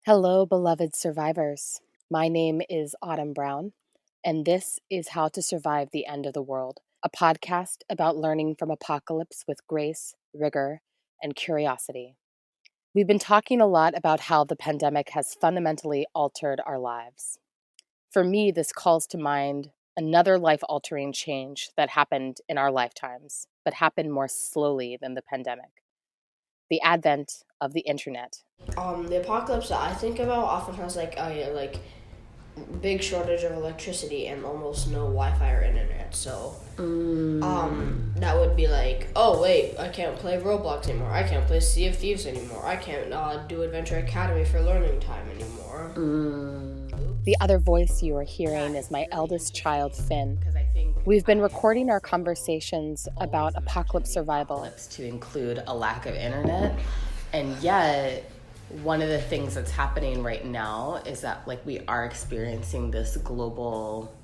Hello, beloved survivors. My name is Autumn Brown, and this is How to Survive the End of the World, a podcast about learning from apocalypse with grace, rigor, and curiosity. We've been talking a lot about how the pandemic has fundamentally altered our lives. For me, this calls to mind another life altering change that happened in our lifetimes, but happened more slowly than the pandemic: the advent of the internet. The apocalypse that I think about often has like a big shortage of electricity and almost no Wi-Fi or internet. So that would be like, oh wait, I can't play Roblox anymore. I can't play Sea of Thieves anymore. I can't do Adventure Academy for learning time anymore. The other voice you are hearing is my eldest child, Finn. We've been recording our conversations about apocalypse survival to include a lack of internet, and yet one of the things that's happening right now is that we are experiencing this global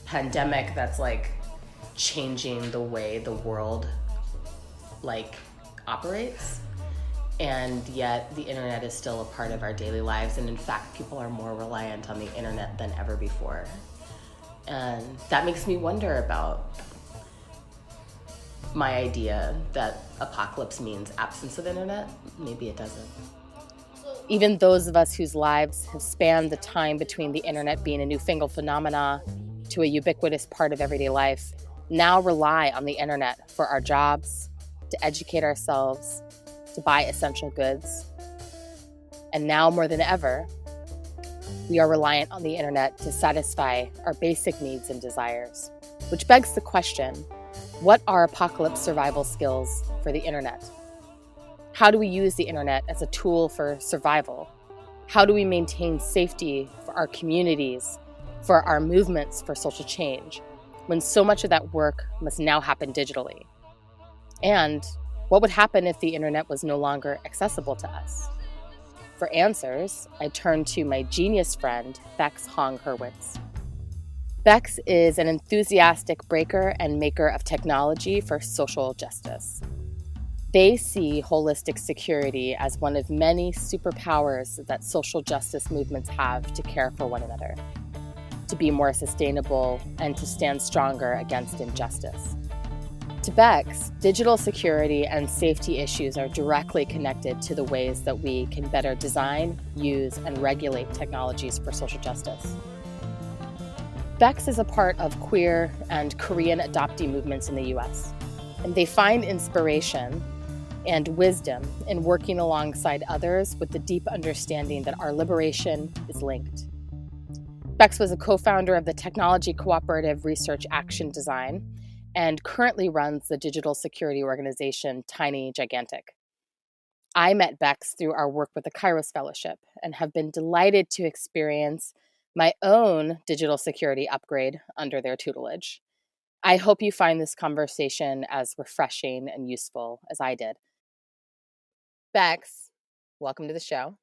pandemic that's changing the way the world operates, and yet the internet is still a part of our daily lives, and in fact people are more reliant on the internet than ever before. And that makes me wonder about my idea that apocalypse means absence of internet. Maybe it doesn't. Even those of us whose lives have spanned the time between the internet being a newfangled phenomena to a ubiquitous part of everyday life now rely on the internet for our jobs, to educate ourselves, to buy essential goods. And now more than ever, we are reliant on the internet to satisfy our basic needs and desires, which begs the question, what are apocalypse survival skills for the internet? How do we use the internet as a tool for survival? How do we maintain safety for our communities, for our movements for social change, when so much of that work must now happen digitally? And what would happen if the internet was no longer accessible to us? For answers, I turned to my genius friend, Bex Hong Hurwitz. Bex is an enthusiastic breaker and maker of technology for social justice. They see holistic security as one of many superpowers that social justice movements have to care for one another, to be more sustainable, and to stand stronger against injustice. To Bex, digital security and safety issues are directly connected to the ways that we can better design, use, and regulate technologies for social justice. Bex is a part of queer and Korean adoptee movements in the US, and they find inspiration and wisdom in working alongside others with the deep understanding that our liberation is linked. Bex was a co-founder of the technology cooperative Research Action Design and currently runs the digital security organization Tiny Gigantic. I met Bex through our work with the Kairos Fellowship and have been delighted to experience my own digital security upgrade under their tutelage. I hope you find this conversation as refreshing and useful as I did. Bex, welcome to the show.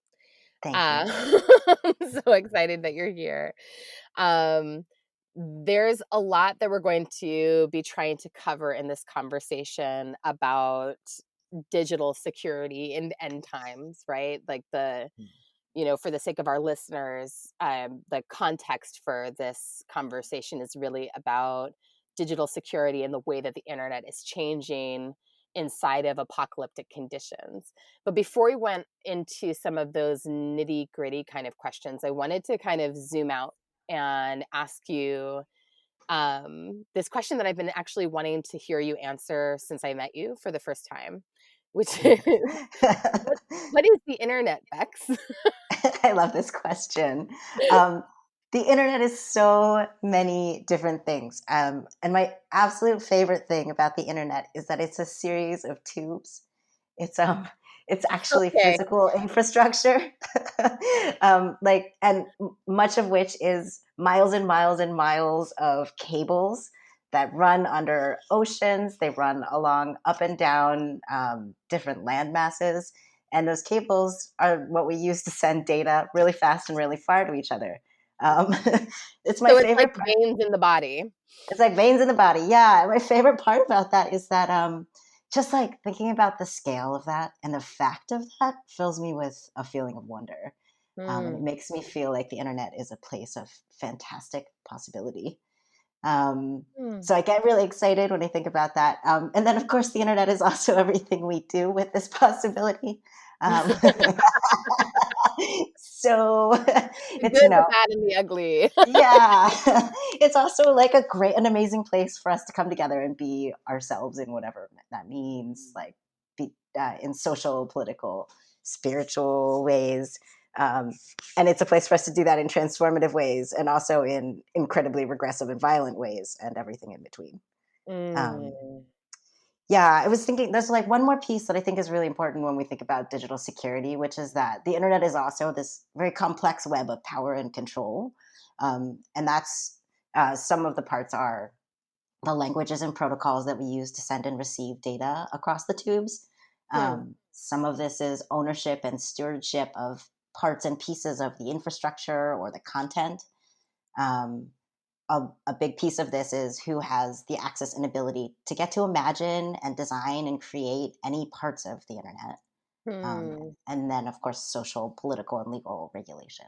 Thank you. I'm so excited that you're here. There's a lot that we're going to be trying to cover in this conversation about digital security in end times, right? For the sake of our listeners, the context for this conversation is really about digital security and the way that the internet is changing inside of apocalyptic conditions. But before we went into some of those nitty gritty kind of questions, I wanted to kind of zoom out and ask you this question that I've been actually wanting to hear you answer since I met you for the first time, which is, what is the internet, Bex? I love this question. The internet is so many different things. And my absolute favorite thing about the internet is that it's a series of tubes. It's actually physical infrastructure, and much of which is miles and miles and miles of cables that run under oceans. They run along up and down different land masses. And those cables are what we use to send data really fast and really far to each other. It's my favorite. Like veins in the body. It's like veins in the body. Yeah. My favorite part about that is that just thinking about the scale of that and the fact of that fills me with a feeling of wonder. And it makes me feel like the internet is a place of fantastic possibility. So I get really excited when I think about that. And then, of course, the internet is also everything we do with this possibility. Um, so The it's, good, the bad, and the ugly. yeah, it's also like a great and amazing place for us to come together and be ourselves in whatever that means, like be in social, political, spiritual ways. Um, and it's a place for us to do that in transformative ways and also in incredibly regressive and violent ways and everything in between. Um, yeah, I was thinking there's like one more piece that I think is really important when we think about digital security, which is that the internet is also this very complex web of power and control. And that's some of the parts are the languages and protocols that we use to send and receive data across the tubes. Some of this is ownership and stewardship of parts and pieces of the infrastructure or the content. Um, a big piece of this is who has the access and ability to get to imagine and design and create any parts of the internet. And then, of course, social, political, and legal regulation.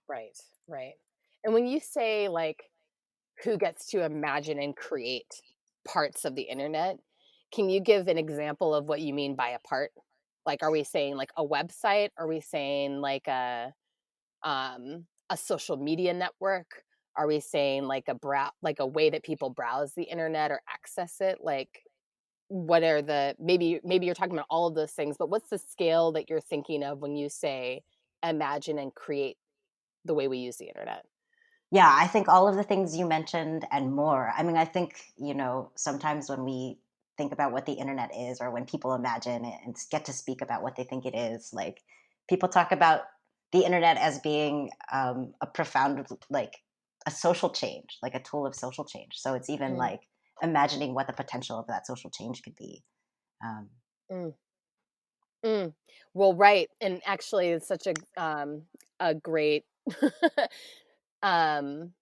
Right, right. And when you say like who gets to imagine and create parts of the internet, can you give an example of what you mean by a part? Like, are we saying like a website? Are we saying like a social media network? Are we saying like like a way that people browse the internet or access it? Like, what are the maybe you're talking about all of those things, but what's the scale that you're thinking of when you say imagine and create the way we use the internet? Yeah, I think all of the things you mentioned and more. I mean, I think, sometimes when we think about what the internet is or when people imagine it and get to speak about what they think it is, like people talk about the internet as being a profound, like a social change, like a tool of social change. So it's even like imagining what the potential of that social change could be. Um, Mm. Well, right, and actually, it's such a great um,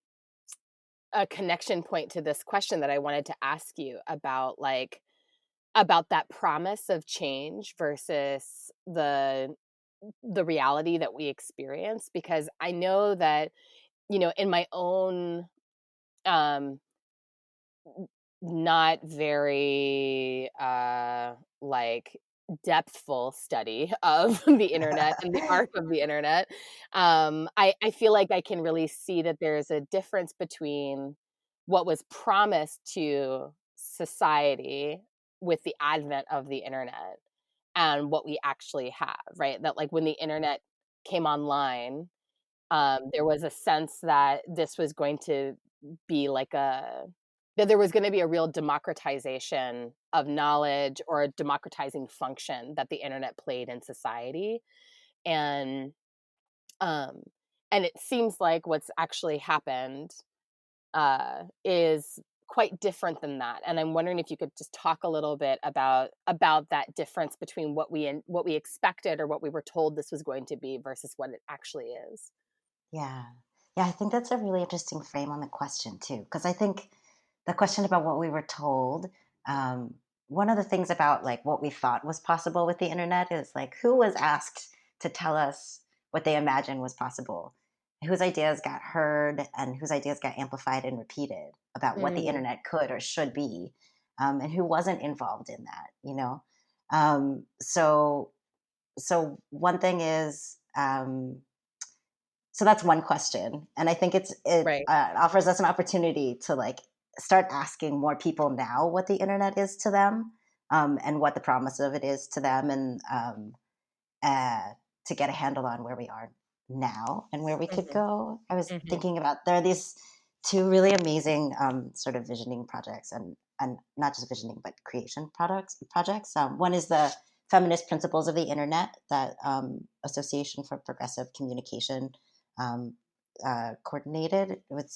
a connection point to this question that I wanted to ask you about that promise of change versus the reality that we experience. Because I know that in my own um, not very like depthful study of the internet and the arc of the internet, I feel like I can really see that there's a difference between what was promised to society with the advent of the internet and what we actually have, right? That like when the internet came online, there was a sense that this was going to be like that there was going to be a real democratization of knowledge or a democratizing function that the internet played in society. And um and it seems like what's actually happened is quite different than that. And I'm wondering if you could just talk a little bit about that difference between what we expected or what we were told this was going to be versus what it actually is. Yeah. Yeah, I think that's a really interesting frame on the question too, because I think the question about what we were told, um, one of the things about like what we thought was possible with the internet is like who was asked to tell us what they imagined was possible, whose ideas got heard and whose ideas got amplified and repeated about what the Mm, internet could or should be, and who wasn't involved in that. So one thing is, so that's one question, and I think it right. offers us an opportunity to like start asking more people now what the internet is to them, and what the promise of it is to them, and uh, to get a handle on where we are now and where we could Mhm, go. I was mhm. thinking about there are these two really amazing sort of visioning projects, and not just visioning but creation projects. One is the Feminist Principles of the Internet that Association for Progressive Communication um, coordinated with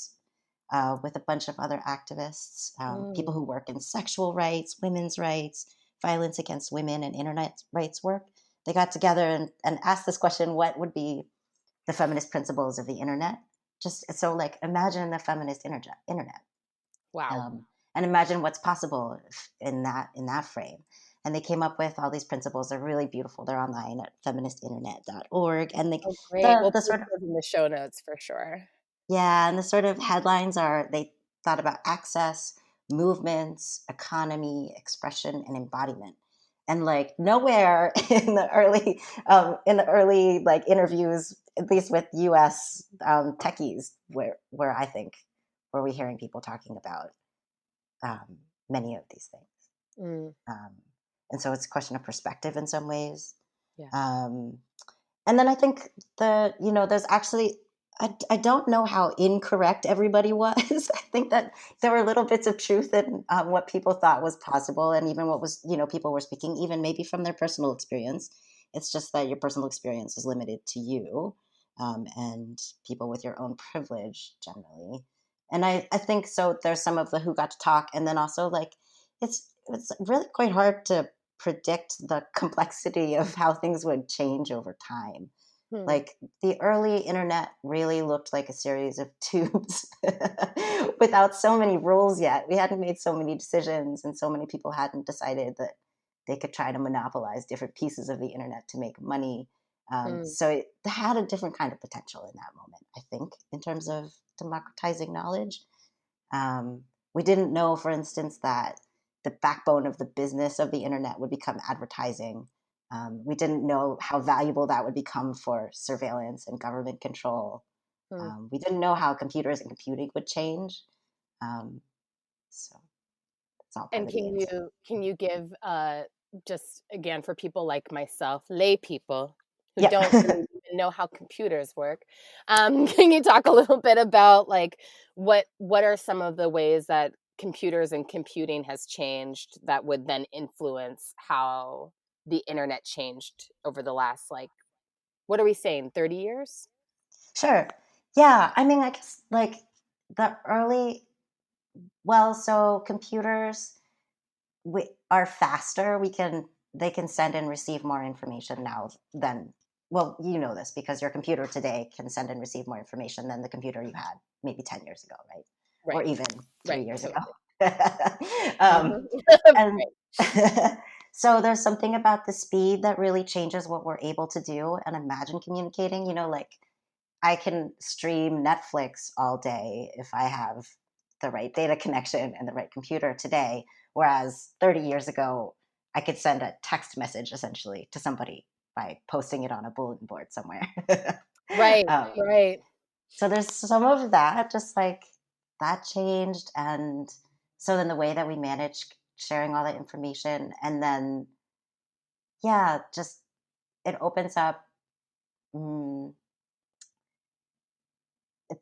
a bunch of other activists, people Mm, who work in sexual rights, women's rights, violence against women, and internet rights work. They got together and asked this question: what would be the feminist principles of the internet? Just so, like, imagine the feminist internet, wow. and imagine what's possible in that frame. And they came up with all these principles. They're really beautiful. They're online at feministinternet.org. And Oh, great. We'll the put sort of, those in the show notes for sure. yeah, and the sort of headlines are they thought about access, movements, economy, expression, and embodiment. And like nowhere in the early like interviews, at least with U.S. Techies, where I think where we're hearing people talking about many of these things. Mm, And so it's a question of perspective in some ways. yeah. Um, and then I think there's actually, I don't know how incorrect everybody was. I think that there were little bits of truth in what people thought was possible, and even what was, people were speaking, even maybe from their personal experience. It's just that your personal experience is limited to you, and people with your own privilege generally. And I think so. There's some of the who got to talk, and then also like it's really quite hard to predict the complexity of how things would change over time. Hmm. Like the early internet really looked like a series of tubes without so many rules yet. We hadn't made so many decisions, and so many people hadn't decided that they could try to monopolize different pieces of the internet to make money. So it had a different kind of potential in that moment, I think, in terms of democratizing knowledge. We didn't know, for instance, that the backbone of the business of the internet would become advertising. We didn't know how valuable that would become for surveillance and government control. We didn't know how computers and computing would change. So it's all part And of the answer. can you give just again for people like myself, lay people who Yep. don't really even know how computers work, can you talk a little bit about like what are some of the ways that computers and computing has changed that would then influence how the internet changed over the last like what are we saying 30 years? Sure. Yeah. I mean, I guess like the early, so computers are faster. They can send and receive more information now than, well, you know this because your computer today can send and receive more information than the computer you had maybe 10 years ago, right? Or Right. even 3 years ago. Totally. And Right. so there's something about the speed that really changes what we're able to do and imagine communicating. Like I can stream Netflix all day if I have the right data connection and the right computer today. Whereas 30 years ago, I could send a text message essentially to somebody by posting it on a bulletin board somewhere. Right. um, Right. so there's some of that, just like that changed. And so then the way that we manage sharing all that information, and then, yeah, just it opens up. Mm,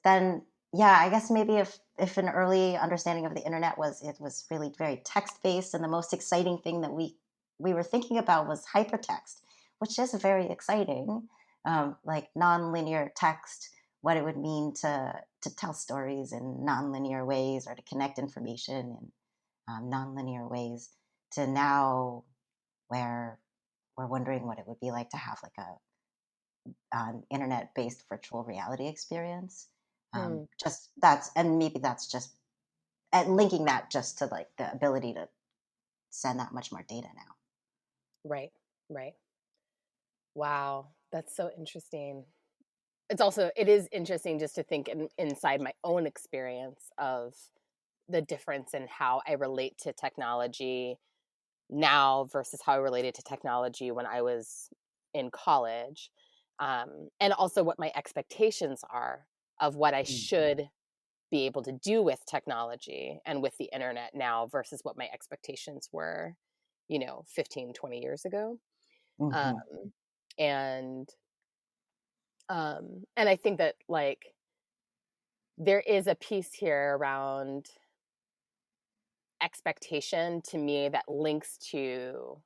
then yeah, I guess maybe if an early understanding of the internet was it was really very text based, and the most exciting thing that we were thinking about was hypertext, which is very exciting, like nonlinear text, what it would mean to tell stories in nonlinear ways or to connect information in nonlinear ways, to now where we're wondering what it would be like to have like a internet-based virtual reality experience. Hmm. Just that's and maybe that's just and linking that just to like the ability to send that much more data now. Right. Right. Wow, that's so interesting. It is interesting just to think inside my own experience of the difference in how I relate to technology now versus how I related to technology when I was in college, and also what my expectations are of what I should be able to do with technology and with the internet now versus what my expectations were, 15, 20 years ago. Um, Mm-hmm. and and I think that like there is a piece here around expectation to me that links to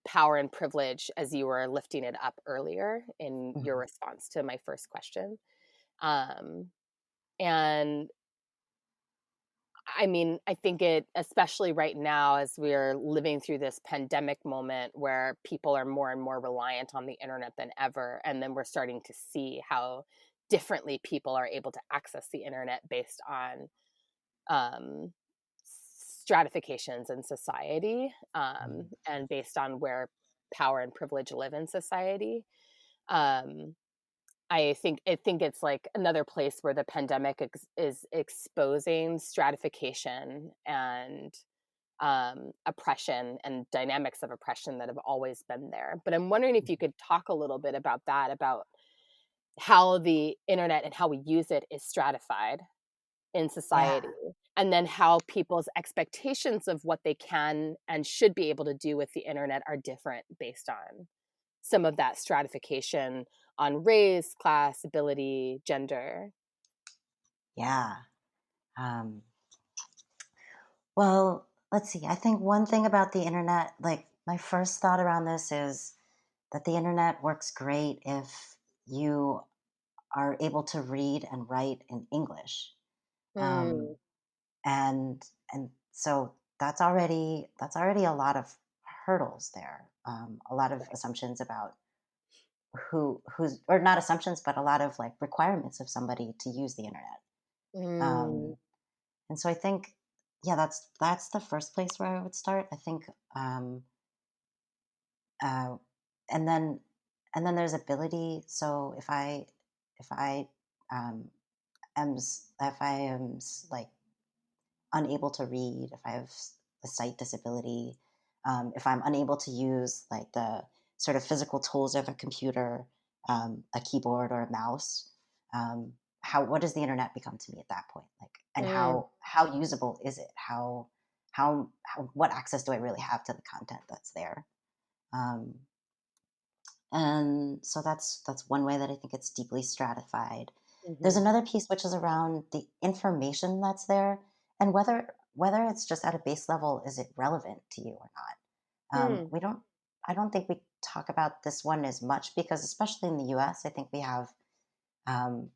power and privilege as you were lifting it up earlier in your Mm-hmm. response to my first question. Um, and I mean, I think it, especially right now, as we're living through this pandemic moment where people are more and more reliant on the internet than ever. And then we're starting to see how differently people are able to access the internet based on stratifications in society, and based on where power and privilege live in society. Um, I think it's like another place where the pandemic is exposing stratification and oppression and dynamics of oppression that have always been there. But I'm wondering if you could talk a little bit about that, about how the internet and how we use it is stratified in Yeah. society, and then how people's expectations of what they can and should be able to do with the internet are different based on some of that stratification on race, class, ability, gender. Yeah. Um, well, let's see. I think one thing about the internet, like my first thought around this is that the internet works great if you are able to read and write in English. Mm, Um, and so that's already a lot of hurdles there. A lot of assumptions about who's or not assumptions, but a lot of like requirements of somebody to use the internet. mm, Um, and so I think, yeah, that's the first place where I would start. I think, um, uh, and then there's ability. So if I um, if I am like unable to read, if I have a sight disability, if I'm unable to use like the sort of physical tools of a computer, a keyboard or a mouse, how what does the internet become to me at that point? Like, and mm, how usable is it? How what access do I really have to the content that's there? Um, and so that's one way that I think it's deeply stratified. There's mhm, another piece which is around the information that's there and whether it's just at a base level, is it relevant to you or not? mm, We don't. I don't think we talk about this one as much because, especially in the U.S., I think we have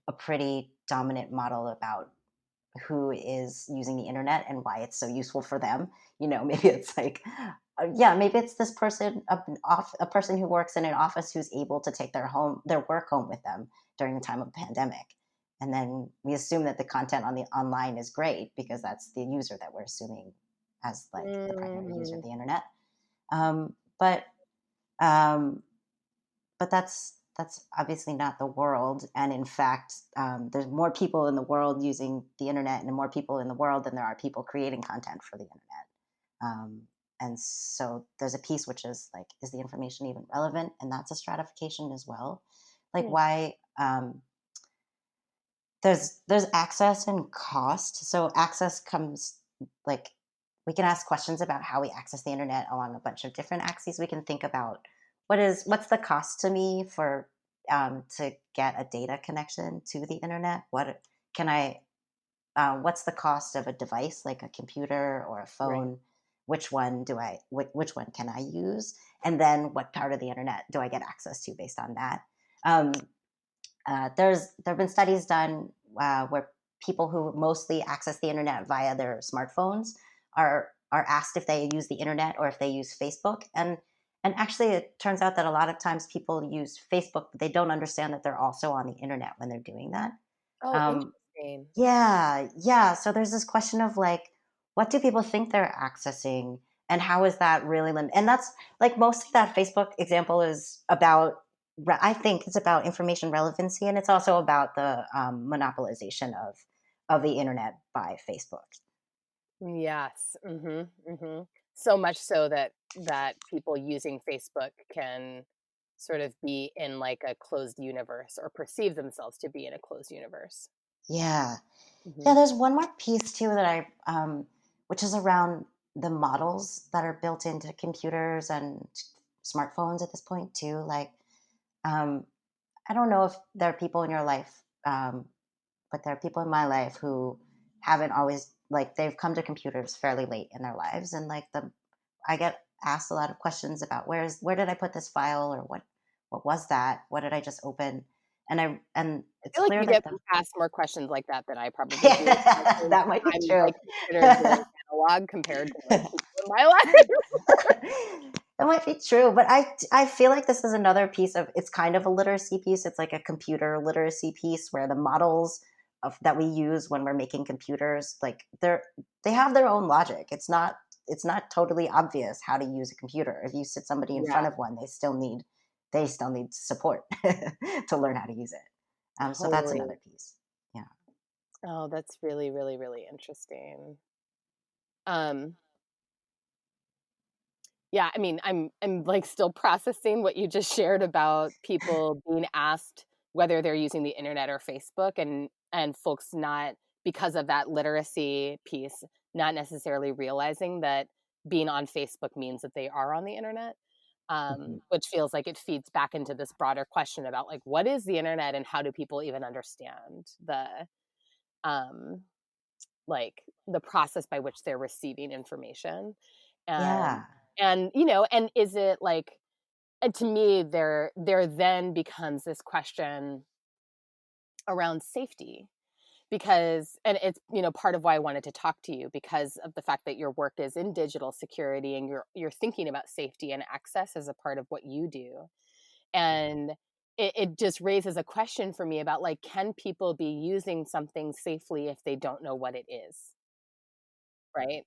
a pretty dominant model about who is using the internet and why it's so useful for them. Maybe it's like, yeah, maybe it's this person, a person who works in an office who's able to take their work home with them during the time of the pandemic. And then we assume that the content on the online is great because that's the user that we're assuming as like the primary user of mhm, the internet. Um, but um, but that's obviously not the world. And in fact, there's more people in the world using the internet, and more people in the world than there are people creating content for the internet. Um, and so there's a piece which is like, is the information even relevant? And that's a stratification as well. Like, mm, why? There's access and cost. So access comes like, we can ask questions about how we access the internet along a bunch of different axes. We can think about what's the cost to me for to get a data connection to the internet. What can I what's the cost of a device like a computer or a right. phone? Which one can I use? And then what part of the internet do I get access to based on that? Um, there have been studies done where people who mostly access the internet via their smartphones are asked if they use the internet or if they use Facebook, and actually it turns out that a lot of times people use Facebook, but they don't understand that they're also on the internet when they're doing that. Oh, Um, interesting. yeah, yeah. So there's this question of like, what do people think they're accessing, and how is that really limited? And that's like mostly that Facebook example is about. I think it's about information relevancy, and it's also about the monopolization of the internet by Facebook. Yes. So much so that people using Facebook can sort of be in like a closed universe or perceive themselves to be in a closed universe. Yeah, yeah. Mhm. There's one more piece too that which is around the models that are built into computers and smartphones at this point too. Like, um, I don't know if there are people in your life, but there are people in my life who haven't always like they've come to computers fairly late in their lives, and like I get asked a lot of questions about where did I put this file, or what was that? What did I just open? And I it's feel like clear you that get the asked more questions like that than I probably do. At the same that might be time, true. I consider very analog compared to like people in my life. That might be true, but I feel like this is another piece of it's kind of a literacy piece. It's like a computer literacy piece where the models that we use when we're making computers, like they have their own logic. It's not totally obvious how to use a computer. If you sit somebody in front Yeah, of one, they still need support to learn how to use it. So that's totally. another piece. Yeah. Oh, that's really, really, really interesting. Um, yeah, I mean, I'm like still processing what you just shared about people being asked whether they're using the internet or Facebook, and folks not, because of that literacy piece, not necessarily realizing that being on Facebook means that they are on the internet. Mhm. Which feels like it feeds back into this broader question about like what is the internet and how do people even understand um like the process by which they're receiving information. and Yeah. and and is it like, and to me there then becomes this question around safety, because, and it's part of why I wanted to talk to you, because of the fact that your work is in digital security and you're thinking about safety and access as a part of what you do. And it just raises a question for me about like, can people be using something safely if they don't know what it is? Right?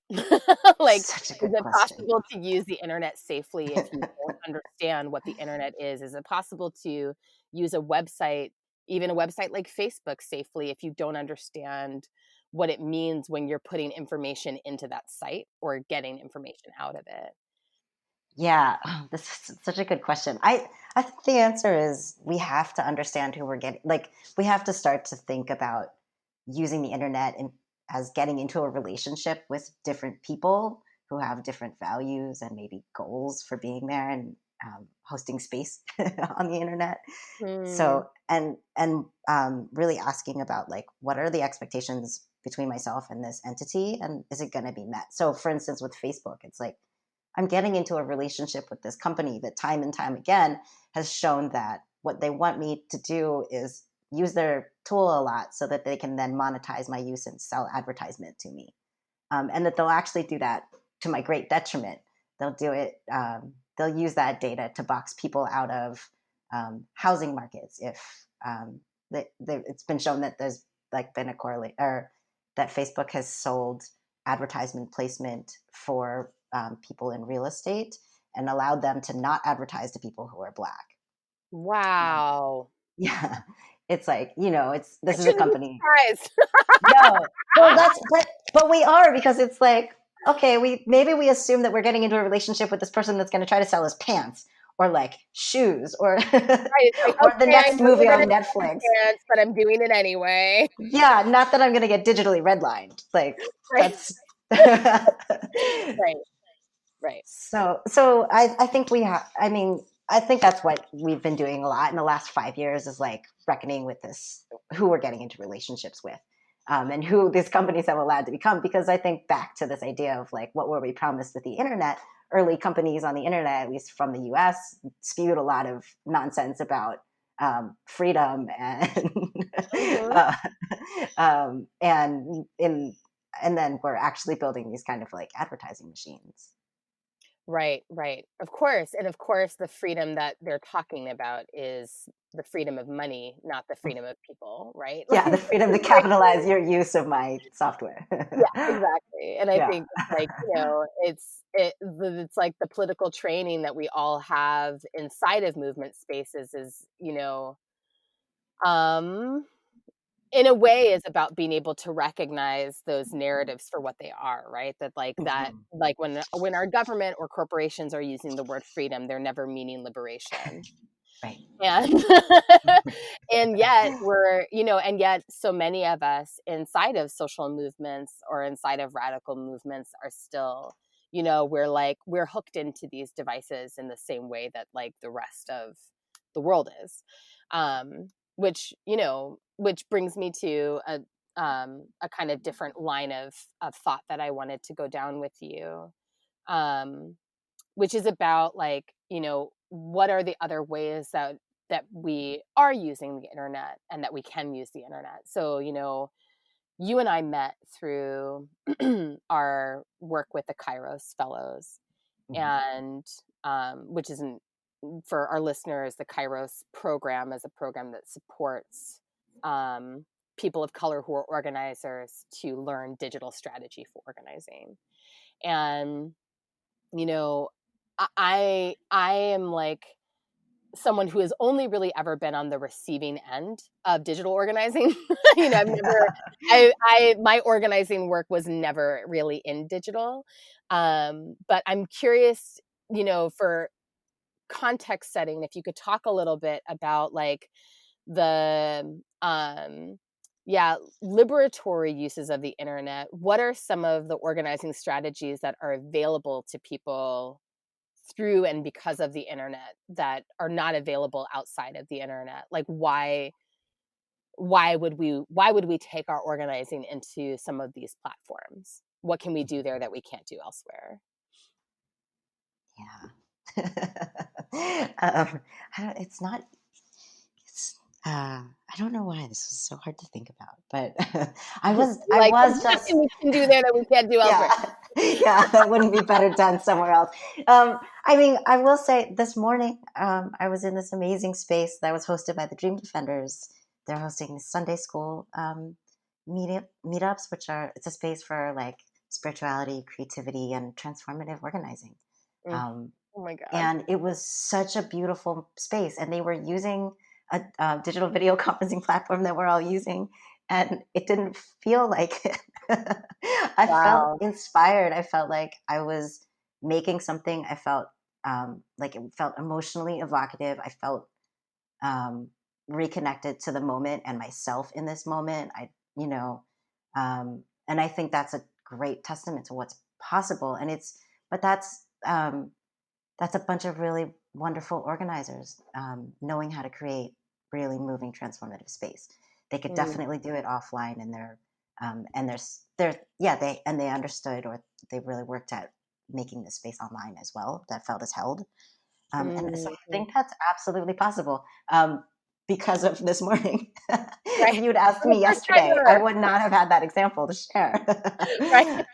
Like, Such a is good it question. possible to use the internet safely if you don't understand what the internet is? Is it possible to use a website, even a website like Facebook, safely if you don't understand what it means when you're putting information into that site or getting information out of it? Yeah, this is such a good question. I think the answer is we have to understand who we're getting. Like, we have to start to think about using the internet and as getting into a relationship with different people who have different values and maybe goals for being there and hosting space on the internet. Hmm. So, really asking about like what are the expectations between myself and this entity, and is it going to be met? So, for instance, with Facebook, it's like I'm getting into a relationship with this company that time and time again has shown that what they want me to do is use their tool a lot so that they can then monetize my use and sell advertisement to me. And that they'll actually do that to my great detriment. They'll do it, they'll use that data to box people out of housing markets. If it's been shown that there's like been a correlate, or that Facebook has sold advertisement placement for people in real estate and allowed them to not advertise to people who are Black. Um, Wow. yeah, it's like, I this is a shouldn't be company. surprised. No, well, but we are, because it's like, okay, we assume that we're getting into a relationship with this person that's going to try to sell us pants or like shoes or Right, it's like, or the okay, I next know you're movie gonna on sell me Netflix. pants, but I'm doing it anyway. Yeah, not that I'm going to get digitally redlined. Like Right, that's right, right. so I think I mean, I think that's what we've been doing a lot in the last 5 years, is like reckoning with this, who we're getting into relationships with, and who these companies have allowed to become. Because I think back to this idea of like, what were we promised with the internet? Early companies on the internet, at least from the US, spewed a lot of nonsense about freedom and Mhm. uh, and then we're actually building these kind of like advertising machines. Right, right. Of course, and of course, the freedom that they're talking about is the freedom of money, not the freedom of people, right? Yeah, the freedom to Like, capitalize your use of my software. yeah, exactly. And I Yeah. think it's like, it's like the political training that we all have inside of movement spaces is, um in a way is about being able to recognize those narratives for what they are, right? That Mhm. like when our government or corporations are using the word freedom, they're never meaning liberation. Right. And and yet and yet so many of us inside of social movements or inside of radical movements are still, we're hooked into these devices in the same way that like the rest of the world is. Which brings me to a kind of different line of thought that I wanted to go down with you. Um, which is about like, what are the other ways that we are using the internet and that we can use the internet. So, you and I met through our work with the Kairos Fellows, Mhm. and which isn't, for our listeners, the Kairos program is a program that supports people of color who are organizers to learn digital strategy for organizing. And, you know, I am like someone who has only really ever been on the receiving end of digital organizing. You know, I've never, my organizing work was never really in digital. But I'm curious, you know, for context setting, if you could talk a little bit about like the, yeah, liberatory uses of the internet. What are some of the organizing strategies that are available to people through and because of the internet that are not available outside of the internet? Like why would we take our organizing into some of these platforms? What can we do there that we can't do elsewhere? It's not. I don't know why this was so hard to think about, but I was just we can do there that we can't do elsewhere. Yeah, that wouldn't be better done somewhere else. I mean, I will say this morning, I was in this amazing space that was hosted by the Dream Defenders. They're hosting Sunday school meetups, it's a space for like spirituality, creativity, and transformative organizing. Oh my God. And it was such a beautiful space. And they were using a digital video conferencing platform that we're all using. And it didn't feel like it. I felt inspired. I felt like I was making something. I felt like it felt emotionally evocative. I felt reconnected to the moment and myself in this moment. And I think that's a great testament to what's possible. And that's a bunch of really wonderful organizers knowing how to create really moving, transformative space. They could definitely do it offline, and they understood, or they really worked at making the space online as well that felt as held. And so I think that's absolutely possible because of this morning. If you'd asked me yesterday, I would not have had that example to share. Right.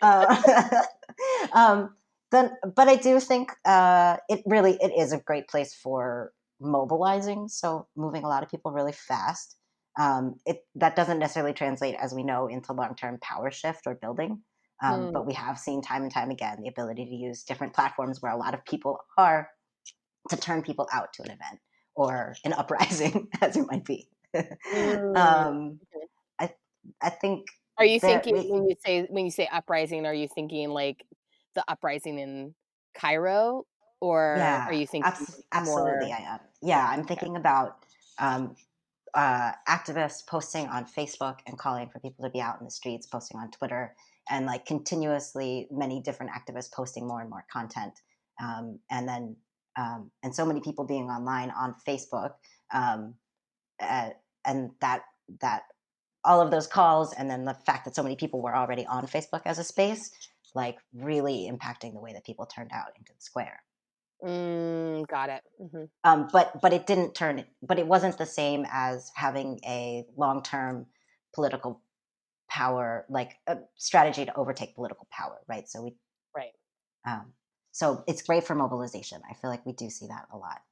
But I do think it is a great place for mobilizing. So moving a lot of people really fast. That doesn't necessarily translate, as we know, into long-term power shift or building. But we have seen time and time again the ability to use different platforms where a lot of people are to turn people out to an event or an uprising, as it might be. I think. Are you thinking when you say uprising? Are you thinking like the uprising in Cairo, or are you thinking absolutely? more? I am. Yeah, I'm thinking about activists posting on Facebook and calling for people to be out in the streets, posting on Twitter, and like continuously many different activists posting more and more content, and so many people being online on Facebook, and that all of those calls, and then the fact that so many people were already on Facebook as a space, like really impacting the way that people turned out into the square. Got it. But it didn't turn. But it wasn't the same as having a long-term political power, like a strategy to overtake political power, right? Right. So it's great for mobilization. I feel like we do see that a lot.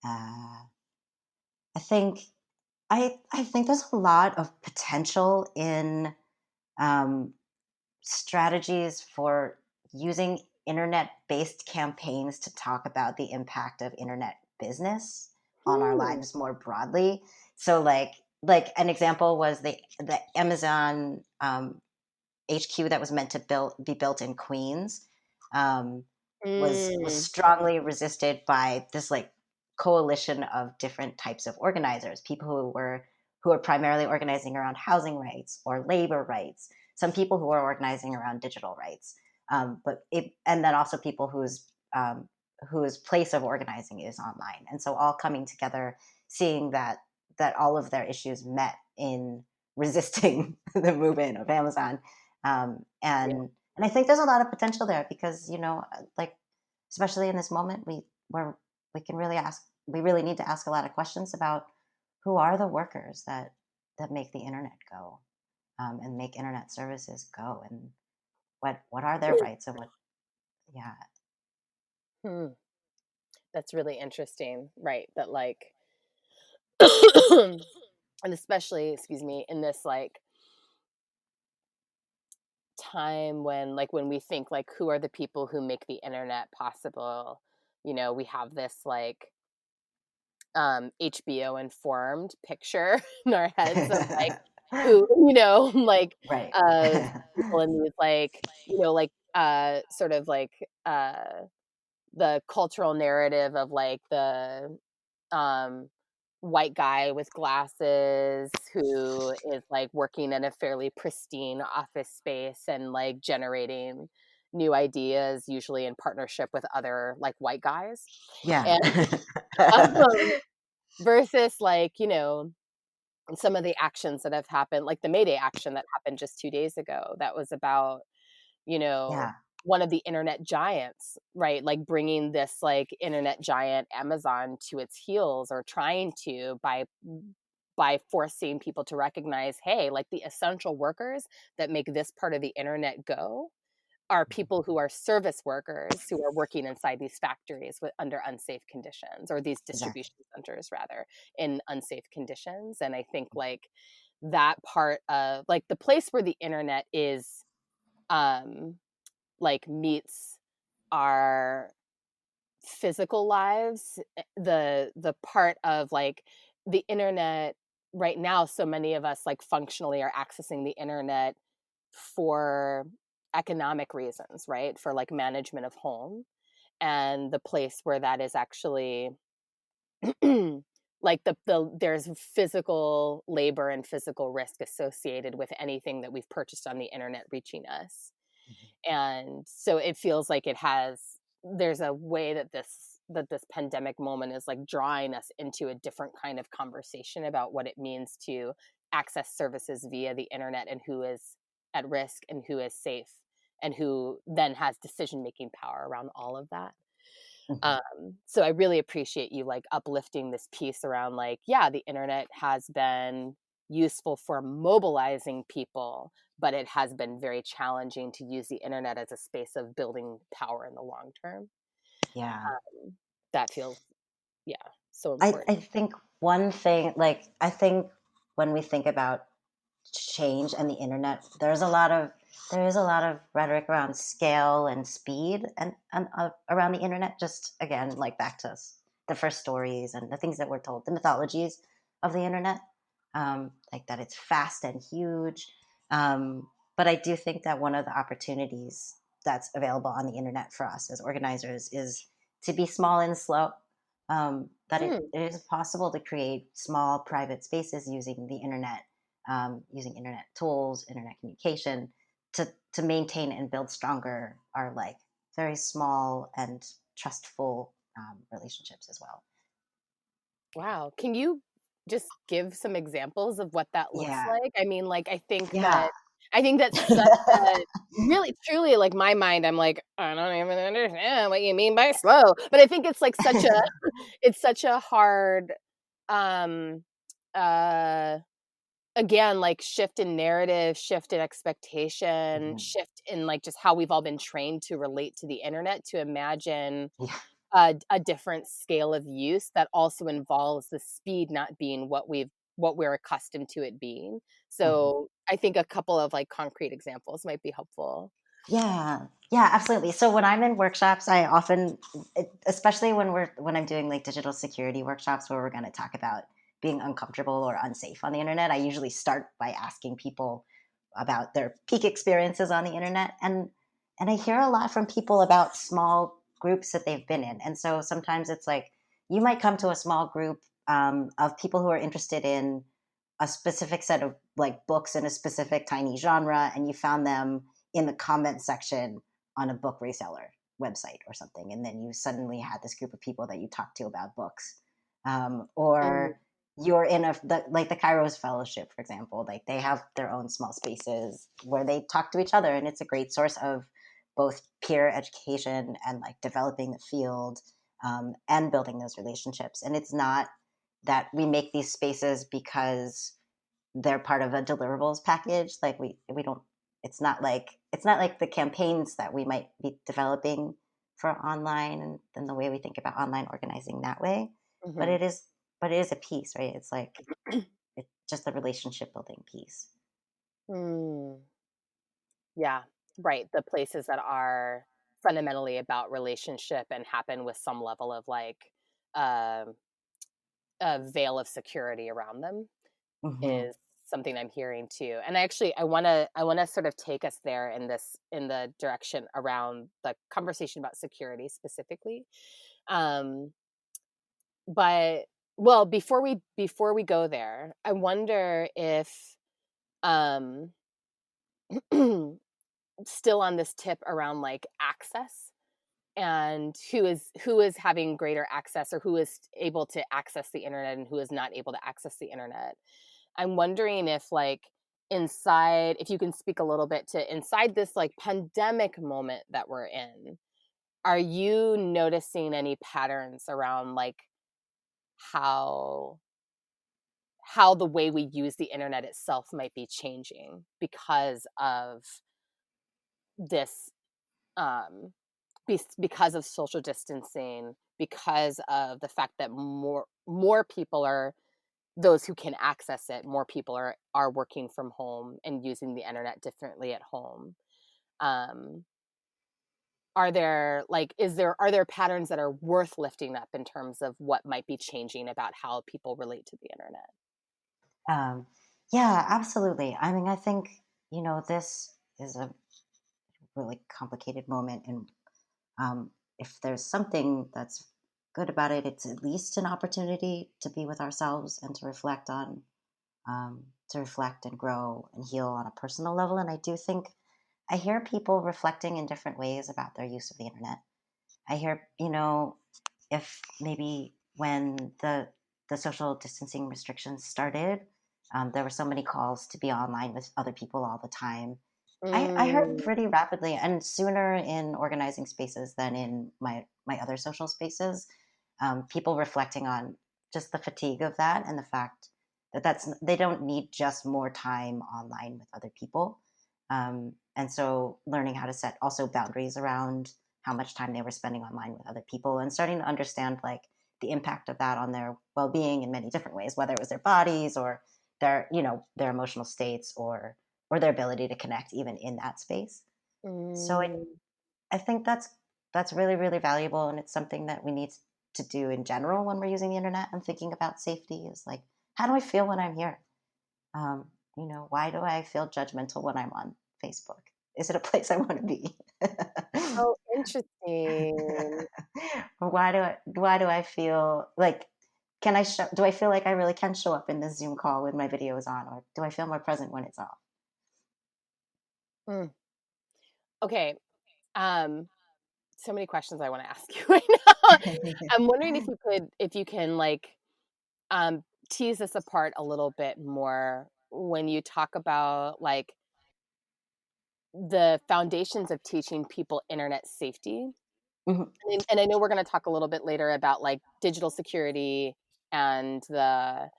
I think there's a lot of potential in strategies for using internet-based campaigns to talk about the impact of internet business on our lives more broadly. So like an example was the Amazon HQ that was meant to be built in Queens was strongly resisted by this like coalition of different types of organizers, people who were primarily organizing around housing rights or labor rights, some people who are organizing around digital rights, and then also people whose place of organizing is online, and so all coming together, seeing that all of their issues met in resisting the movement of Amazon, and I think there's a lot of potential there because like especially in this moment we really need to ask a lot of questions about who are the workers that make the internet go, and make internet services go, and what are their rights, and That's really interesting, right? That like and especially, excuse me, in this like time when we think like who are the people who make the internet possible, we have this like HBO informed picture in our heads of like who, like Right. of people in these like, sort of like the cultural narrative of like the um white guy with glasses who is like working in a fairly pristine office space and like generating new ideas, usually in partnership with other like white guys. Yeah. And um, versus like, some of the actions that have happened, like the May Day action that happened just 2 days ago, that was about, you know, Yeah. one of the internet giants, right? Like bringing this like internet giant Amazon to its heels, or trying to, by forcing people to recognize, hey, like the essential workers that make this part of the internet go are people who are service workers who are working inside these factories under unsafe conditions, or these Exactly. distribution centers rather, in unsafe conditions. And I think like that part of like the place where the internet is like meets our physical lives, the part of like the internet right now, so many of us like functionally are accessing the internet for economic reasons, right? For like management of home, and the place where that is actually like there's physical labor and physical risk associated with anything that we've purchased on the internet reaching us. And so it feels like there's a way that this pandemic moment is like drawing us into a different kind of conversation about what it means to access services via the internet, and who is at risk and who is safe, and who then has decision making power around all of that. Mhm. So I really appreciate you like uplifting this piece around like, yeah, the internet has been useful for mobilizing people, but it has been very challenging to use the internet as a space of building power in the long term. Yeah. That feels, yeah, so I important. think one thing, like, I think when we think about change and the internet, there is a lot of rhetoric around scale and speed and around the internet. Just again, like back to the first stories and the things that we're told, the mythologies of the internet, like that it's fast and huge. But I do think that one of the opportunities that's available on the internet for us as organizers is to be small and slow. That Mm. it is possible to create small private spaces using the internet, using internet tools, internet communication to maintain and build stronger our like very small and trustful relationships as well. Wow. Can you just give some examples of what that looks Yeah, like? I mean, like, yeah, I think that's such a really, truly, like, my mind, I'm like, I don't even understand what you mean by slow. But I think it's like it's such a hard, um, uh, again, like shift in narrative, shift in expectation, Mhm. shift in like just how we've all been trained to relate to the internet, to imagine Yeah, a different scale of use that also involves the speed not being what we're accustomed to it being. mhm. So I think a couple of like concrete examples might be helpful. Yeah, yeah, absolutely. So when I'm in workshops, I often, especially when I'm doing like digital security workshops where we're going to talk about being uncomfortable or unsafe on the internet, I usually start by asking people about their peak experiences on the internet, and I hear a lot from people about small groups that they've been in, and so sometimes it's like you might come to a small group of people who are interested in a specific set of like books in a specific tiny genre, and you found them in the comment section on a book reseller website or something, and then you suddenly had this group of people that you talked to about books, Mm, or you're in like the Kairos Fellowship, for example, like they have their own small spaces where they talk to each other, and it's a great source of both peer education and like developing the field, and building those relationships. And it's not that we make these spaces because they're part of a deliverables package. Like we don't. It's not like the campaigns that we might be developing for online and the way we think about online organizing that way. But mhm. it is but it is a piece, right? It's like just the relationship building piece. Mm, yeah, right. The places that are fundamentally about relationship and happen with some level of like um a veil of security around them Hmm. is something I'm hearing too. And I want to sort of take us there in the direction around the conversation about security specifically. Um but well, before we go there, I wonder if um still on this tip around like access and who is having greater access or who is able to access the internet and who is not able to access the internet. I'm wondering if like inside if you can speak a little bit to inside this like pandemic moment that we're in, are you noticing any patterns around like how the way we use the internet itself might be changing because of this um because of social distancing, because of the fact that more people are those who can access it, more people are working from home and using the internet differently at home. um are there like are there patterns that are worth lifting up in terms of what might be changing about how people relate to the internet? Um, yeah, absolutely. I mean, I think, this is a really complicated moment. And if there's something that's good about it, it's at least an opportunity to be with ourselves and to reflect and grow and heal on a personal level. And I do think I hear people reflecting in different ways about their use of the internet. I hear, if maybe when the social distancing restrictions started, there were so many calls to be online with other people all the time. I heard Mm, pretty rapidly and sooner in organizing spaces than in my other social spaces, people reflecting on just the fatigue of that and the fact that they don't need just more time online with other people, and so learning how to set also boundaries around how much time they were spending online with other people and starting to understand like the impact of that on their well-being in many different ways, whether it was their bodies or their emotional states or their ability to connect even in that space. So mm, I think that's really, really valuable, and it's something that we need to do in general when we're using the internet and thinking about safety. Is like, how do I feel when I'm here? Why do I feel judgmental when I'm on Facebook? Is it a place I want to be? oh, interesting. Or why do I feel like, do I feel like I really can show up in this Zoom call with my videos on, or do I feel more present when it's off? Mm. Okay. um so many questions I want to ask you right now. I'm wondering if you can like um tease this apart a little bit more when you talk about like the foundations of teaching people internet safety. Mhm, And I know we're going to talk a little bit later about like digital security and the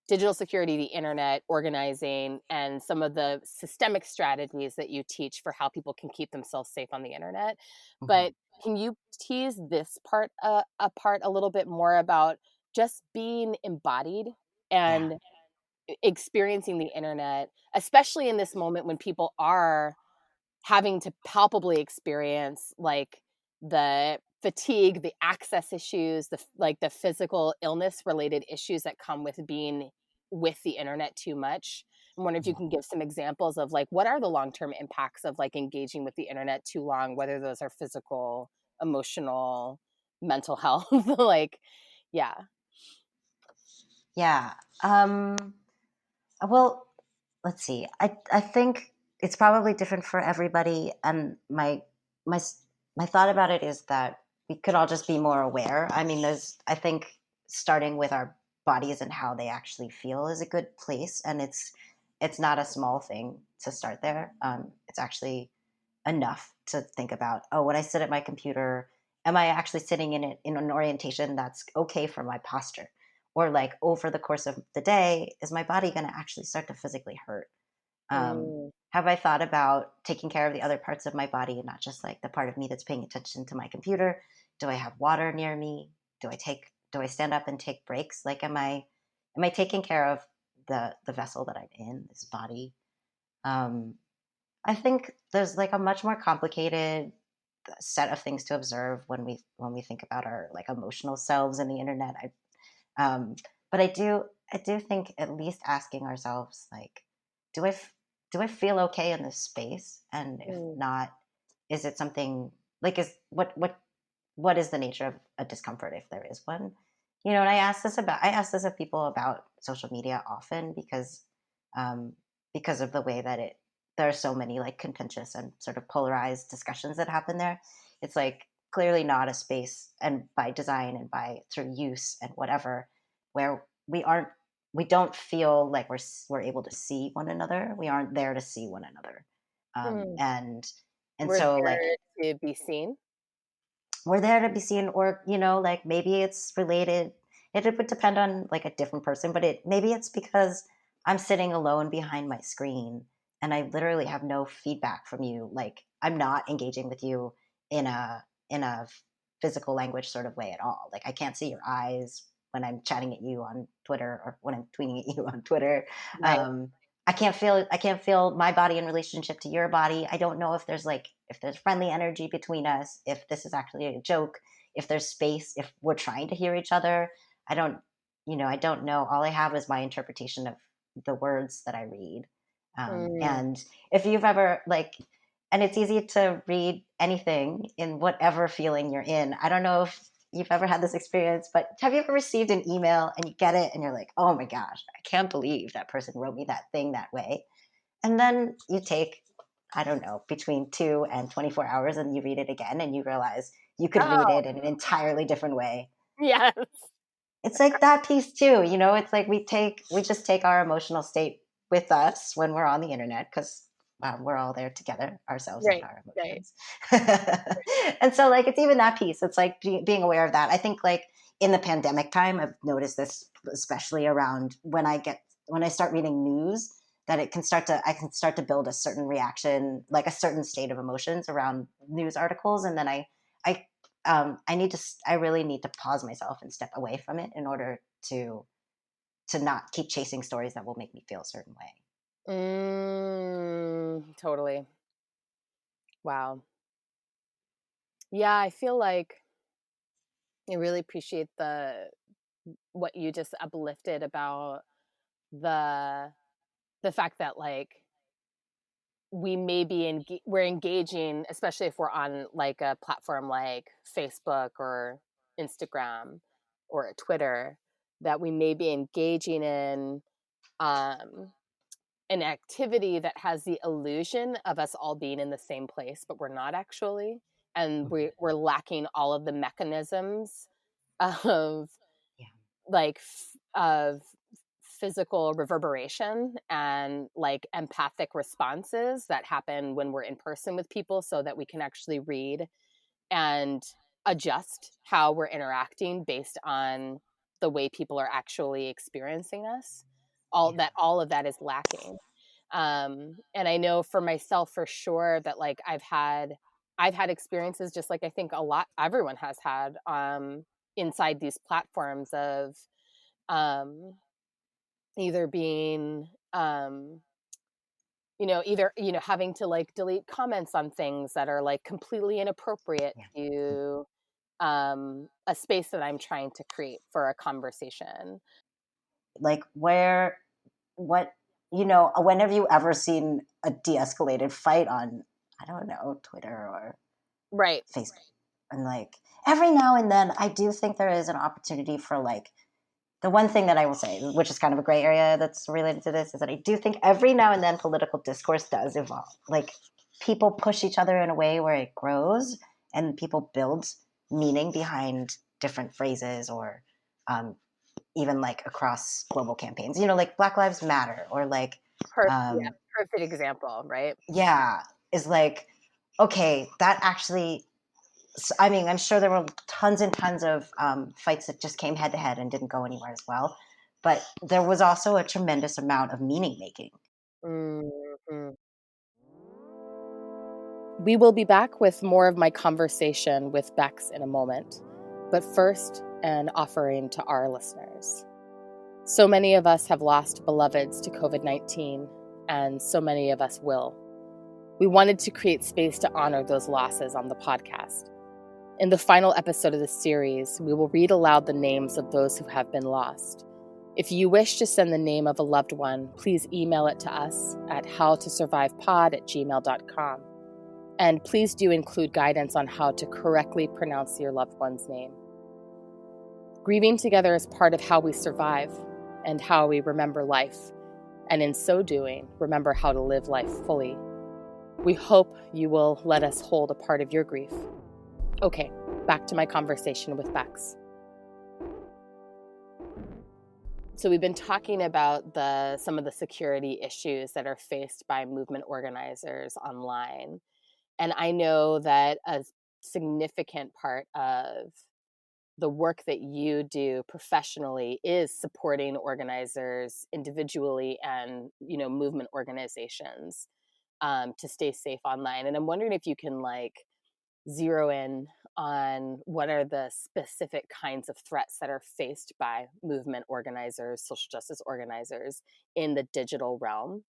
digital security, the internet, organizing, and some of the systemic strategies that you teach for how people can keep themselves safe on the internet. mhm. But can you tease this part apart a little bit more about just being embodied Yeah, and experiencing the internet, especially in this moment when people are having to palpably experience like the fatigue, the access issues, the physical illness related issues that come with being with the internet too much. I wonder if you yeah. can give some examples of like what are the long-term impacts of like engaging with the internet too long, whether those are physical, emotional, mental health. Like, yeah. Yeah. Well, let's see. I think it's probably different for everybody, and my my thought about it is that we could all just be more aware. I mean, I think starting with our bodies and how they actually feel is a good place, and it's not a small thing to start there. It's actually enough to think about, oh, when I sit at my computer, am I actually sitting in it in an orientation that's okay for my posture? Or like over the course of the day, is my body going to actually start to physically hurt? Mm, Have I thought about taking care of the other parts of my body and not just like the part of me that's paying attention to my computer? Do I have water near me? Do I stand up and take breaks? Like, am I taking care of the vessel that I'm in, this body. I think there's like a much more complicated set of things to observe when we think about our like emotional selves in the internet. But I do think at least asking ourselves like, do do I feel okay in this space? And if not, is it something like is what is the nature of a discomfort if there is one? You know, and I ask this of people about social media often um, because of the way that there are so many like contentious and sort of polarized discussions that happen there. It's like clearly not a space, and by design and by through use and whatever, where we don't feel like we're able to see one another. We aren't there to see one another, and We're so like there to be seen. we're there to be seen, or you know, like maybe it's related. It would depend on like a different person, but maybe it's because I'm sitting alone behind my screen and I literally have no feedback from you. Like I'm not engaging with you in a physical language sort of way at all. Like I can't see your eyes when I'm chatting at you on Twitter or when I'm tweeting at you on Twitter. Right. I can't feel my body in relationship to your body. I don't know if there's friendly energy between us, if this is actually a joke, if there's space, if we're trying to hear each other. I don't I don't know. All I have is my interpretation of the words that I read. And if you've ever like and it's easy to read anything in whatever feeling you're in. I don't know if you've ever had this experience, but have you ever received an email and you get it and you're like, oh my gosh, I can't believe that person wrote me that thing that way. And then you take, I don't know, between 2 and 24 hours and you read it again and you realize you could read it in an entirely different way. Yes. It's like that piece too, you know, it's like we just take our emotional state with us when we're on the internet because we're all there together, ourselves and our emotions. And so like it's even that piece. It's like being aware of that. I think like in the pandemic time, I've noticed this especially around when I start reading news, that I can start to build a certain reaction, like a certain state of emotions around news articles, and then I really need to pause myself and step away from it in order to not keep chasing stories that will make me feel a certain way. Totally. Wow. Yeah, I feel like I really appreciate what you just uplifted about the fact that like we're engaging, especially if we're on like a platform like Facebook or Instagram or Twitter, that we may be engaging in um, an activity that has the illusion of us all being in the same place, but we're not actually. And we're lacking all of the mechanisms of Yeah. like of physical reverberation and like empathic responses that happen when we're in person with people, so that we can actually read and adjust how we're interacting based on the way people are actually experiencing us. All of that is lacking. And I know for myself for sure that like I've had experiences, just like I think everyone has had, inside these platforms of um either being having to like delete comments on things that are like completely inappropriate to a space that I'm trying to create for a conversation. Like when have you ever seen a de-escalated fight on, I don't know, Twitter or Right. Facebook? And like every now and then I do think there is an opportunity for like the one thing that I will say, which is kind of a gray area that's related to this, is that I do think every now and then political discourse does evolve. Like people push each other in a way where it grows and people build meaning behind different phrases or even like across global campaigns, like Black Lives Matter or like, Perfect example, right? Yeah, is like, okay, that actually, I mean, I'm sure there were tons and tons of fights that just came head to head and didn't go anywhere as well. But there was also a tremendous amount of meaning making. Mm-hmm. We will be back with more of my conversation with Bex in a moment. But first, an offering to our listeners. So many of us have lost beloveds to COVID-19, and so many of us will. We wanted to create space to honor those losses on the podcast. In the final episode of the series, we will read aloud the names of those who have been lost. If you wish to send the name of a loved one, please email it to us at howtosurvivepod@gmail.com. And please do include guidance on how to correctly pronounce your loved one's name. Grieving together is part of how we survive and how we remember life, and in so doing, remember how to live life fully. We hope you will let us hold a part of your grief. Okay, back to my conversation with Bex. So we've been talking about some of the security issues that are faced by movement organizers online. And I know that a significant part of the work that you do professionally is supporting organizers individually and, movement organizations to stay safe online. And I'm wondering if you can zero in on what are the specific kinds of threats that are faced by movement organizers, social justice organizers in the digital realm.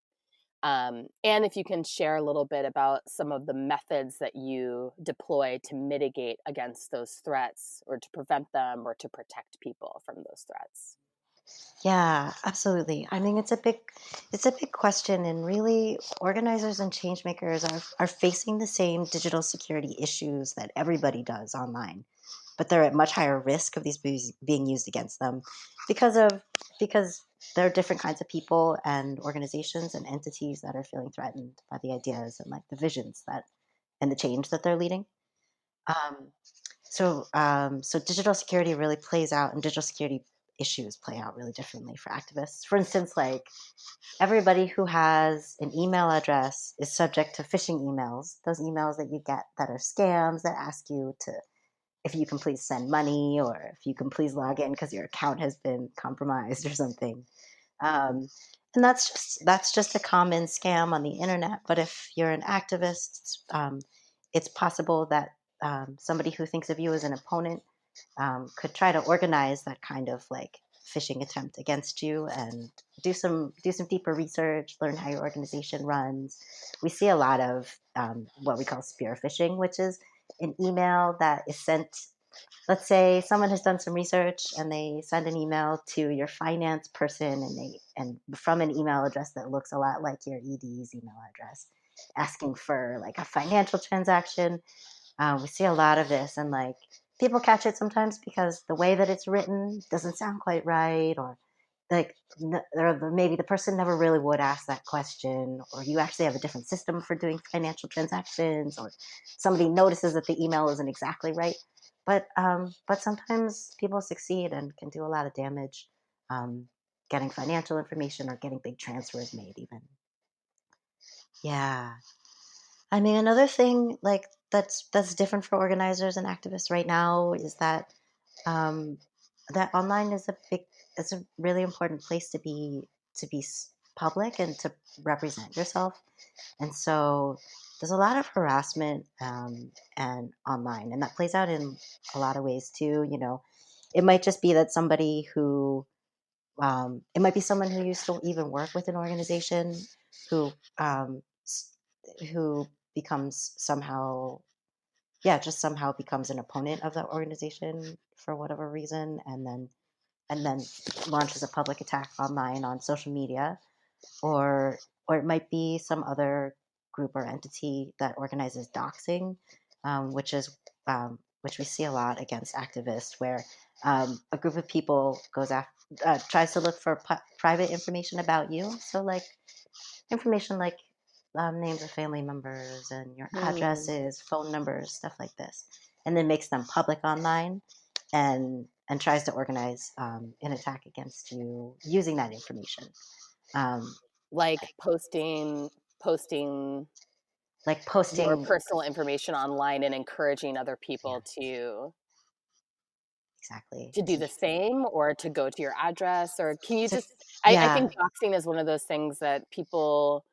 And if you can share a little bit about some of the methods that you deploy to mitigate against those threats or to prevent them or to protect people from those threats. Yeah, absolutely. I mean, it's a big question, and really, organizers and change makers are facing the same digital security issues that everybody does online, but they're at much higher risk of these being used against them because there are different kinds of people and organizations and entities that are feeling threatened by the ideas and the visions that and the change that they're leading. Um, so digital security really plays out, and digital security issues play out really differently for activists. For instance, everybody who has an email address is subject to phishing emails. Those emails that you get that are scams that ask you to, if you can please send money or if you can please log in because your account has been compromised or something. Um, and that's just a common scam on the internet. But if you're an activist, it's possible that somebody who thinks of you as an opponent could try to organize that kind of phishing attempt against you and do some deeper research, learn how your organization runs. We see a lot of what we call spear phishing, which is an email that is sent. Let's say someone has done some research and they send an email to your finance person and from an email address that looks a lot like your ED's email address, asking for a financial transaction. We see a lot of this, and people catch it sometimes because the way that it's written doesn't sound quite right, or maybe the person never really would ask that question, or you actually have a different system for doing financial transactions, or somebody notices that the email isn't exactly right. But sometimes people succeed and can do a lot of damage, getting financial information or getting big transfers made, even. Yeah. I mean, another thing that's different for organizers and activists right now is um, that online is a really important place to be public and to represent yourself. And so there's a lot of harassment and online, and that plays out in a lot of ways too. It might just be that it might be someone who used to even work with an organization who um, who becomes somehow, yeah, just somehow becomes an opponent of that organization for whatever reason, and then launches a public attack online on social media, or it might be some other group or entity that organizes doxing, which we see a lot against activists, where a group of people tries to look for private information about you. So information names of family members and your addresses, phone numbers, stuff like this, and then makes them public online, and tries to organize an attack against you using that information. Um, Like posting like your posting, personal information online and encouraging other yeah, people exactly. to do the same or to go to your address. Or can you To, just I yeah, think doxing is one of those things that people,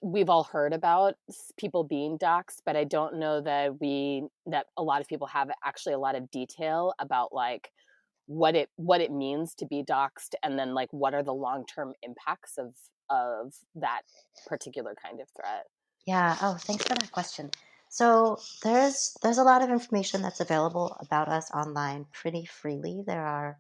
we've all heard about people being doxxed, but I don't know that a lot of people have actually a lot of detail about what it means to be doxxed, and then like what are the long-term impacts of that particular kind of threat. Yeah. Oh, thanks for that question. So there's a lot of information that's available about us online pretty freely. There are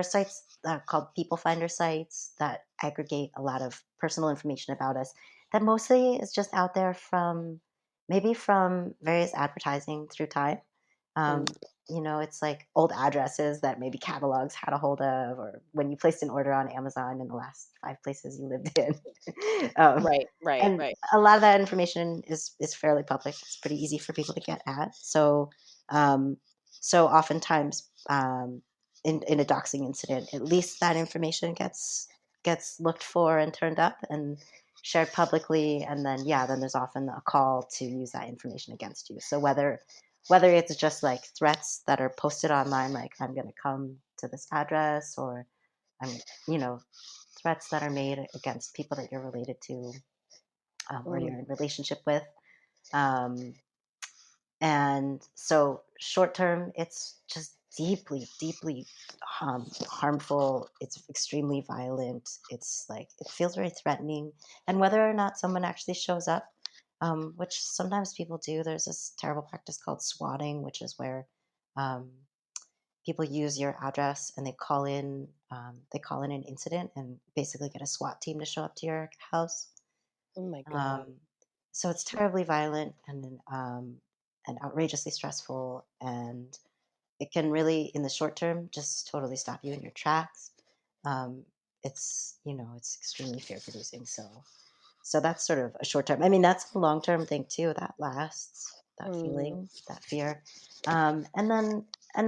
sites that are called people finder sites that aggregate a lot of personal information about us that mostly is just out there from maybe from various advertising through time. Um, Mm. it's like old addresses that maybe catalogs had a hold of, or when you placed an order on Amazon in the last 5 places you lived in. um, and Right. a lot of that information is fairly public. It's pretty easy for people to get at. Um, so oftentimes, in a doxing incident, at least that information gets looked for and turned up and shared publicly. And then then there's often a call to use that information against you. So whether it's just like threats that are posted online, like I'm going to come to this address, or I'm you know threats that are made against people that you're related to, or Mm. you're in relationship with. Um, and so short term, it's just deeply, deeply harmful. It's extremely violent. It's like, it feels very threatening. And whether or not someone actually shows up, which sometimes people do, there's this terrible practice called swatting, which is where um, people use your address and they call in an incident and basically get a SWAT team to show up to your house. Oh my god. Um, so it's terribly violent and outrageously stressful, and it can really, in the short term, just totally stop you in your tracks. Um, it's extremely fear producing. So that's sort of a short term. I mean, that's a long term thing too. That lasts. That Mm. feeling, that fear, and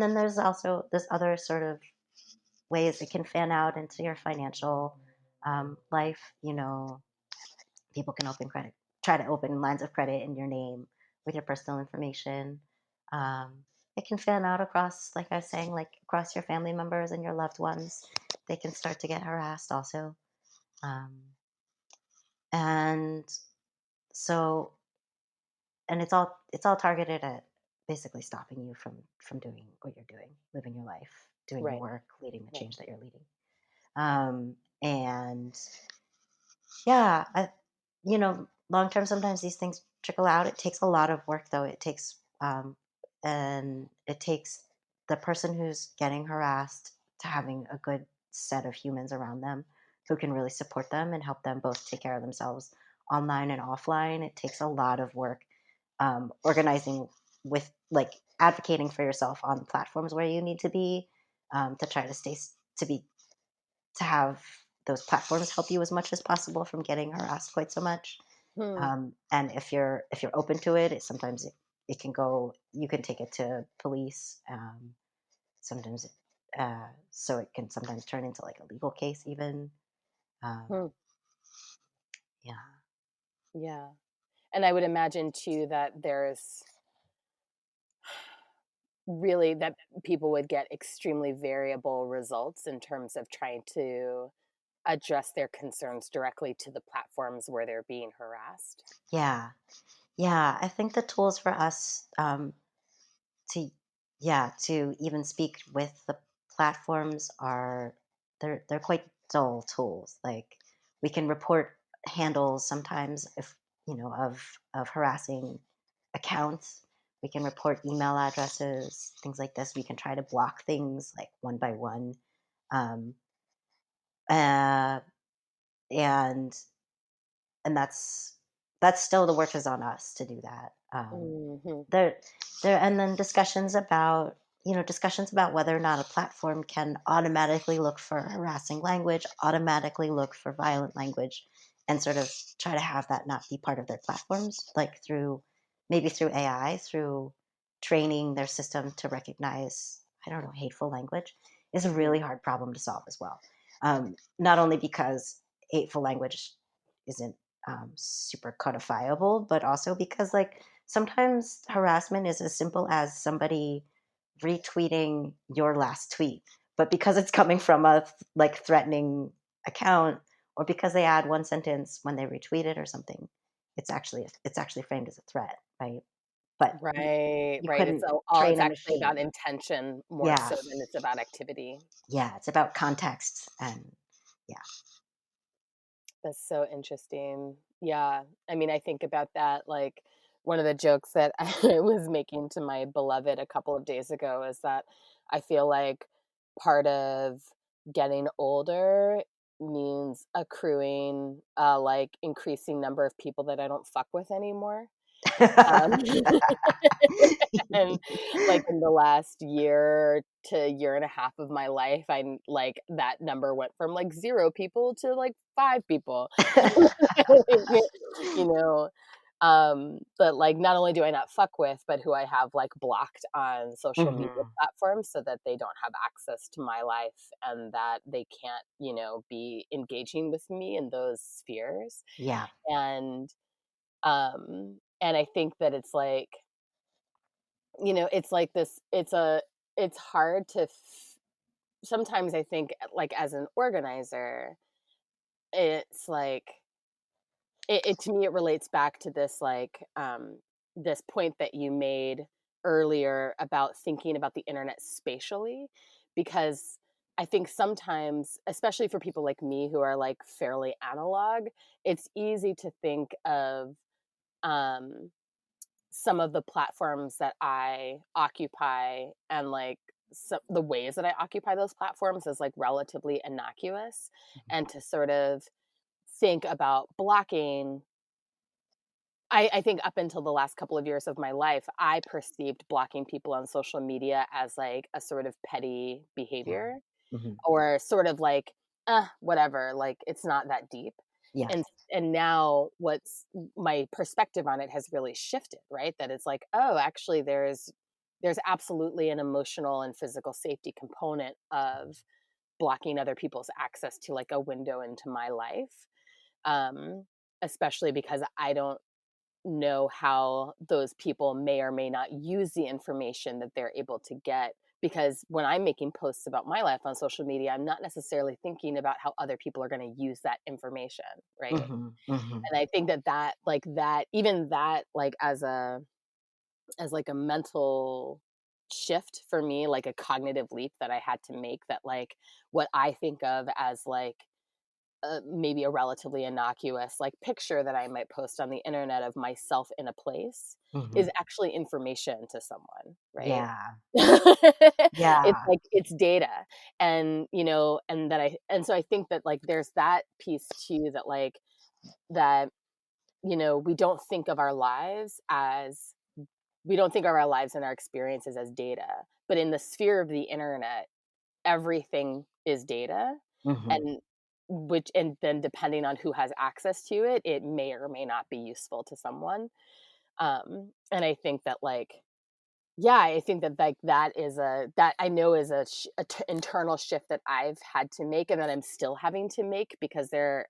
then there's also this other sort of ways it can fan out into your financial life. People can try to open lines of credit in your name with your personal information. Um, it can fan out across, like I was saying, like across your family members and your loved ones. They can start to get harassed also. Um, and so, and it's all targeted at basically stopping you from doing what you're doing, living your life, doing your Right. work, leading the Right. change that you're leading. And yeah, long term, sometimes these things trickle out. It takes a lot of work, though. And it takes the person who's getting harassed to having a good set of humans around them who can really support them and help them both take care of themselves online and offline. It takes a lot of work organizing with, like, advocating for yourself on the platforms where you need to be, to try to to have those platforms help you as much as possible from getting harassed quite so much. Hmm. And if you're open to it, sometimes it can go. You can take it to police. Sometimes, so it can sometimes turn into like a legal case even. Um, Hmm. yeah, Yeah. And I would imagine too that there's really that people would get extremely variable results in terms of trying to address their concerns directly to the platforms where they're being harassed. yeah, yeah. I think the tools for us to to even speak with the platforms are they're quite dull tools. Like, we can report handles sometimes, if of harassing accounts. We can report email addresses, things like this. We can try to block things like one by one. um, uh, and and that's still, the work is on us to do that. Mhm. There there and then discussions about whether or not a platform can automatically look for harassing language, automatically look for violent language, and sort of try to have that not be part of their platforms, like through AI, through training their system to recognize, I don't know, hateful language, is a really Mhm. hard problem to solve as well. Not only because hateful language isn't super codifiable, but also because, like, sometimes harassment is as simple as somebody retweeting your last tweet, but because it's coming from a like threatening account, or because they add one sentence when they retweet it or something, it's actually framed as a threat, right? but Right, you right. It's couldn't all train it's a actually about machine. intention more Yeah, so than it's about activity. yeah, it's about context and yeah. That's so interesting. Yeah. I mean, I think about that like one of the jokes that I was making to my beloved a couple of days ago is that I feel like part of getting older means accruing like increasing number of people that I don't fuck with anymore. Um, and like in the last year to year and a half of my life, like that number went from like 0 people to like 5 people. You know, but like not only do I not fuck with, but who I have like blocked on social media Mhm. platforms so that they don't have access to my life and that they can't, be engaging with me in those spheres. Yeah. And I think that it's like, it's like this, it's hard to sometimes I think like as an organizer, it's like it to me it relates back to this like this point that you made earlier about thinking about the internet spatially, because I think sometimes, especially for people like me who are like fairly analog, it's easy to think of um some of the platforms that I occupy and like the ways that I occupy those platforms as like relatively innocuous, and to sort of think about blocking. I think up until the last couple of years of my life, I perceived blocking people on social media as like a sort of petty Yeah. behavior, Mhm. or sort of like, whatever, like it's not that deep. Yeah. And now what's my perspective on it has really shifted, right? That it's like, oh, actually there's absolutely an emotional and physical safety component of blocking other people's access to like a window into my life. Um, Especially because I don't know how those people may or may not use the information that they're able to get, because when I'm making posts about my life on social media, I'm not necessarily thinking about how other people are going to use that information, right? Mhm. Mhm. And I think that like that even that like as like a mental shift for me, like a cognitive leap that I had to make, that like what I think of as like maybe a relatively innocuous like picture that I might post on the internet of myself in a place is Mhm. actually information to someone, right? Yeah. It's Yeah. like it's data. And and so I think that like there's that piece too, that like that we don't think of our lives as we don't think of our lives and our experiences as data, but in the sphere of the internet everything is data. Mhm. And then depending on who has access to it, it may or may not be useful to someone. And I think that like, yeah, I think that like that I know is internal shift that I've had to make, and that I'm still having to make, because there's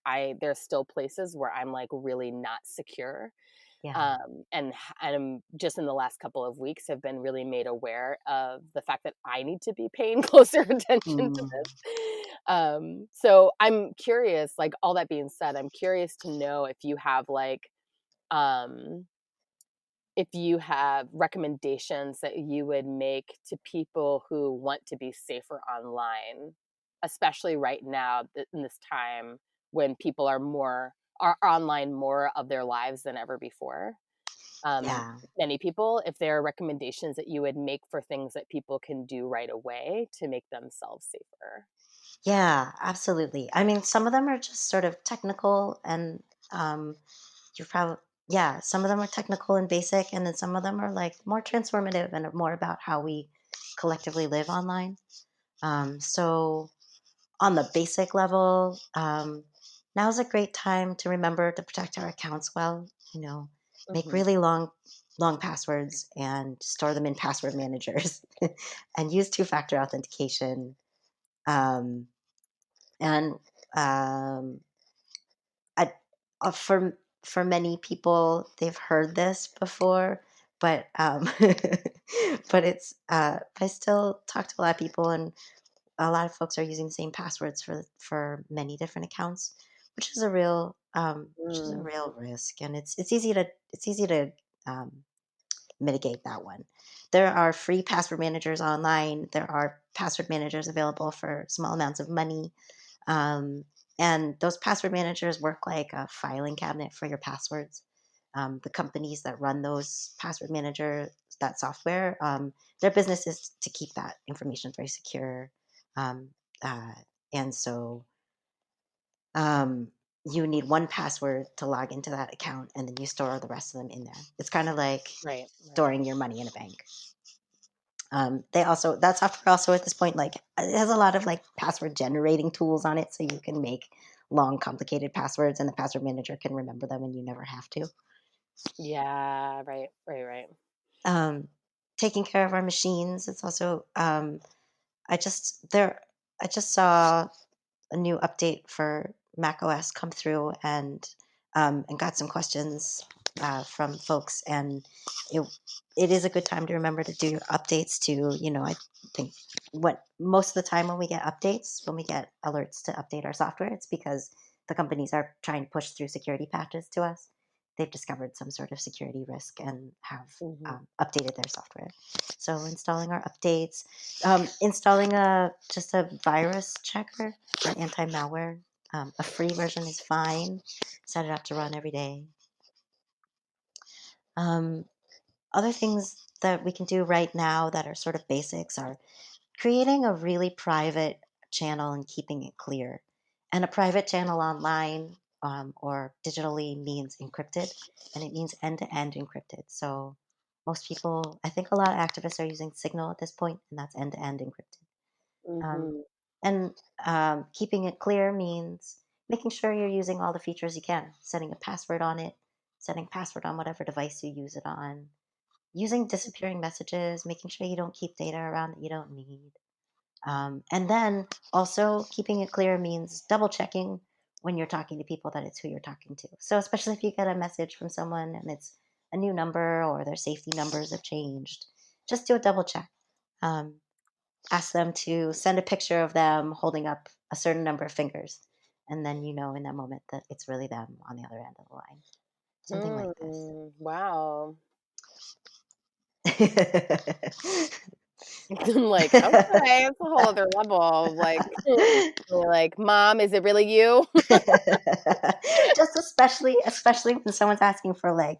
still places where I'm like really not secure. Yeah. And I'm just in the last couple of weeks have been really made aware of the fact that I need to be paying closer attention to Mhm. this. So I'm curious, like all that being said, I'm curious to know if you have like, um, if you have recommendations that you would make to people who want to be safer online, especially right now in this time when people are online more of their lives than ever before. um, Yeah. Many people, if there are recommendations that you would make for things that people can do right away to make themselves safer. Yeah, absolutely. I mean, some of them are just sort of technical and um you're probably yeah, some of them are technical and basic, and then some of them are like more transformative and are more about how we collectively live online. So on the basic level, now's a great time to remember to protect our accounts well. Make Hmm. really long passwords and store them in password managers, and use two-factor authentication. Um, and um, I, for many people, they've heard this before, but I still talk to a lot of people, and a lot of folks are using the same passwords for many different accounts, which is a Mm. real risk, and it's easy to um, mitigate that one. There are free password managers online. There are password managers available for small amounts of money. Um, and those password managers work like a filing cabinet for your passwords. The companies that run those password manager, that software, their business is to keep that information very secure. Um, uh, and so um, you need one password to log into that account, and then you store the rest of them in there. It's kind of like Right. storing your money in a bank. They also, that software also at this point, like, it has a lot of like password generating tools on it, so you can make long, complicated passwords, and the password manager can remember them, and you never have to. Yeah. Right. Um, Taking care of our machines. It's also I just there I just saw a new update for Mac OS come through, and got some questions from folks, and it it is a good time to remember to do your updates to, I think what most of the time when we get updates, when we get alerts to update our software, it's because the companies are trying to push through security patches to us. They've discovered some sort of security risk and have Hmm. updated their software. So installing our updates, installing just a virus checker for anti-malware. A free version is fine. Set it up to run every day. Um, Other things that we can do right now that are sort of basics are creating a really private channel and keeping it clear. And a private channel online, or digitally, means encrypted, and it means end-to-end encrypted. So most people, I think a lot of activists are using Signal at this point, and that's end-to-end encrypted. Um, Hmm. and Keeping it clear means making sure you're using all the features you can, setting a password on it, setting password on whatever device you use it on, using disappearing messages, making sure you don't keep data around that you don't need. And then also keeping it clear means double checking when you're talking to people that it's who you're talking to. So, especially if you get a message from someone and it's a new number or their safety numbers have changed, just do a double check. Um, Ask them to send a picture of them holding up a certain number of fingers. And then you know in that moment that it's really them on the other end of the line. Something like this. Wow. Just I'm like, okay, it's a whole other level of like, you're like, Mom, is it really you? especially when someone's asking for, like,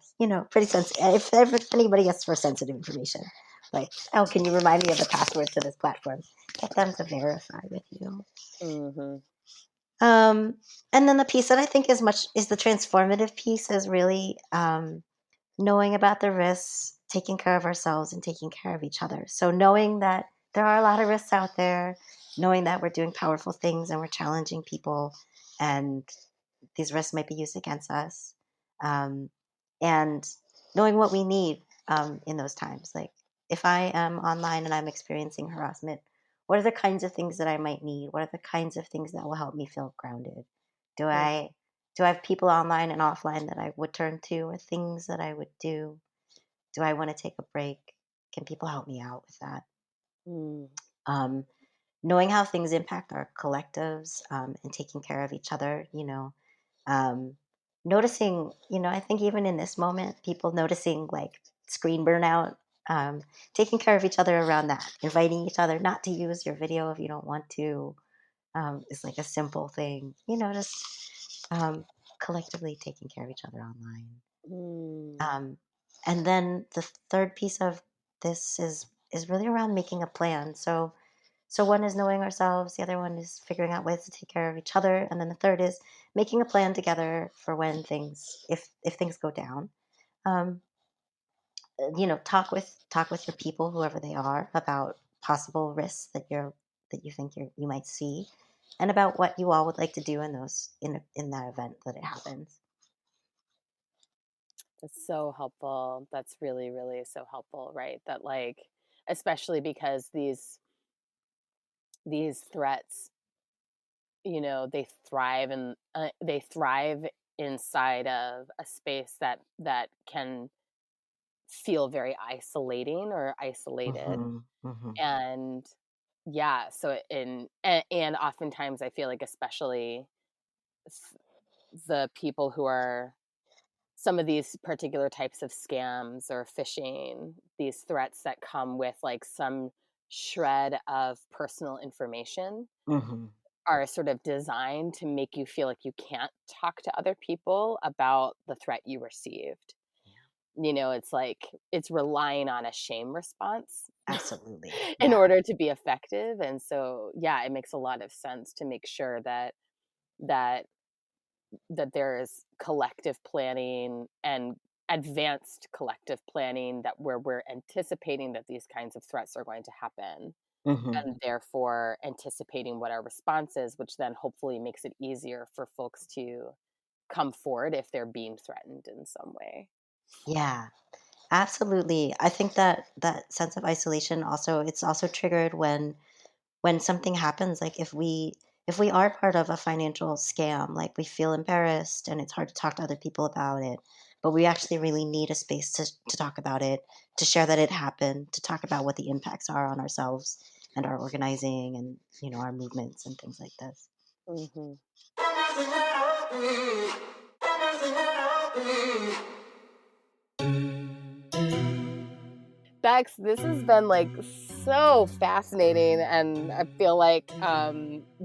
pretty sensitive. If anybody asks for sensitive information, like, oh, can you remind me of the password to this platform? Get them to verify with you. Hmm. And then the piece that I think is the transformative piece is really knowing about the risks, taking care of ourselves, and taking care of each other. So knowing that there are a lot of risks out there, knowing that we're doing powerful things and we're challenging people, and these risks might be used against us, um, and knowing what we need in those times. Like, if I am online and I'm experiencing harassment, what are the kinds of things that I might need? What are the kinds of things that will help me feel grounded? Do I do I have people online and offline that I would turn to, or things that I would do? Do I want to take a break? Can people help me out with that? Mm. Um, Knowing how things impact our collectives, and taking care of each other, um, noticing, I think even in this moment, people noticing like screen burnout, taking care of each other around that, inviting each other not to use your video if you don't want to, is like a simple thing, just collectively taking care of each other online. Mm. Um, and then the third piece of this is really around making a plan. So one is knowing ourselves, the other one is figuring out ways to take care of each other, and then the third is making a plan together for when if things go down. Um, talk with your people, whoever they are, about possible risks that you think you might see, and about what you all would like to do in that event that it happens. That's so helpful. That's really, really so helpful, right? That like, especially because these threats, they thrive inside of a space that can feel very isolating or isolated. Hmm. Hmm. And yeah, so and oftentimes I feel like especially the people who are some of these particular types of scams or phishing, these threats that come with like some shred of personal information, Hmm. are sort of designed to make you feel like you can't talk to other people about the threat you received. It's like it's relying on a shame response Absolutely. in Yeah. order to be effective. And so, yeah, it makes a lot of sense to make sure that that there is collective planning and advanced collective planning, that where we're anticipating that these kinds of threats are going to happen, Hmm. and therefore anticipating what our response is, which then hopefully makes it easier for folks to come forward if they're being threatened in some way. Yeah. Absolutely. I think that that sense of isolation also, it's also triggered when something happens, like if we are part of a financial scam, like we feel embarrassed and it's hard to talk to other people about it, but we actually really need a space to talk about it, to share that it happened, to talk about what the impacts are on ourselves and our organizing and, our movements and things like this. Hmm. Bex, this has been like so fascinating, and I feel like,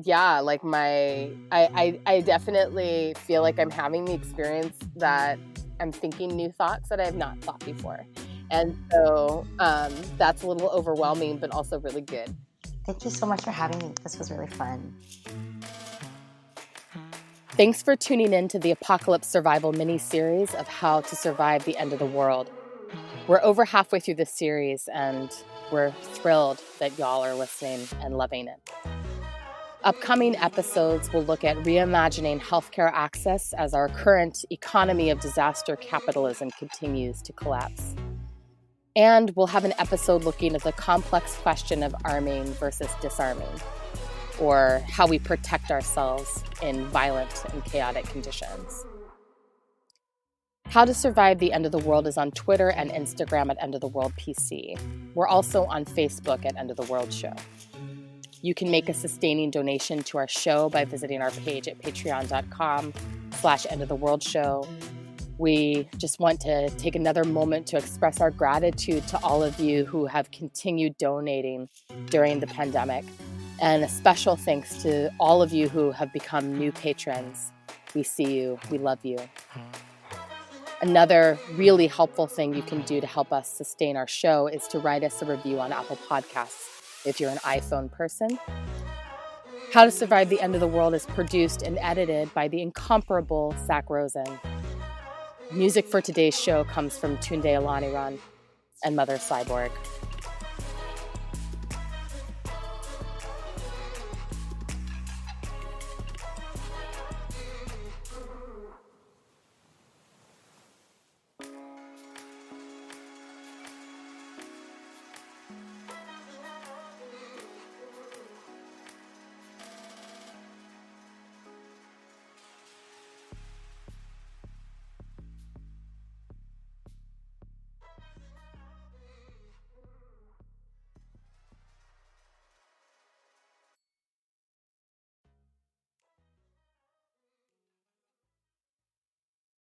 yeah, like I definitely feel like I'm having the experience that I'm thinking new thoughts that I have not thought before, and so that's a little overwhelming, but also really good. Thank you so much for having me. This was really fun. Thanks for tuning in to the Apocalypse Survival mini-series of How to Survive the End of the World. We're over halfway through this series, and we're thrilled that y'all are listening and loving it. Upcoming episodes will look at reimagining healthcare access as our current economy of disaster capitalism continues to collapse. And we'll have an episode looking at the complex question of arming versus disarming, or how we protect ourselves in violent and chaotic conditions. How to Survive the End of the World is on Twitter and Instagram at End of the World PC. We're also on Facebook at End of the World Show. You can make a sustaining donation to our show by visiting our page at patreon.com/End of the World Show. We just want to take another moment to express our gratitude to all of you who have continued donating during the pandemic. And a special thanks to all of you who have become new patrons. We see you. We love you. Another really helpful thing you can do to help us sustain our show is to write us a review on Apple Podcasts if you're an iPhone person. How to Survive the End of the World is produced and edited by the incomparable Zach Rosen. Music for today's show comes from Tunde Alaniran and Mother Cyborg.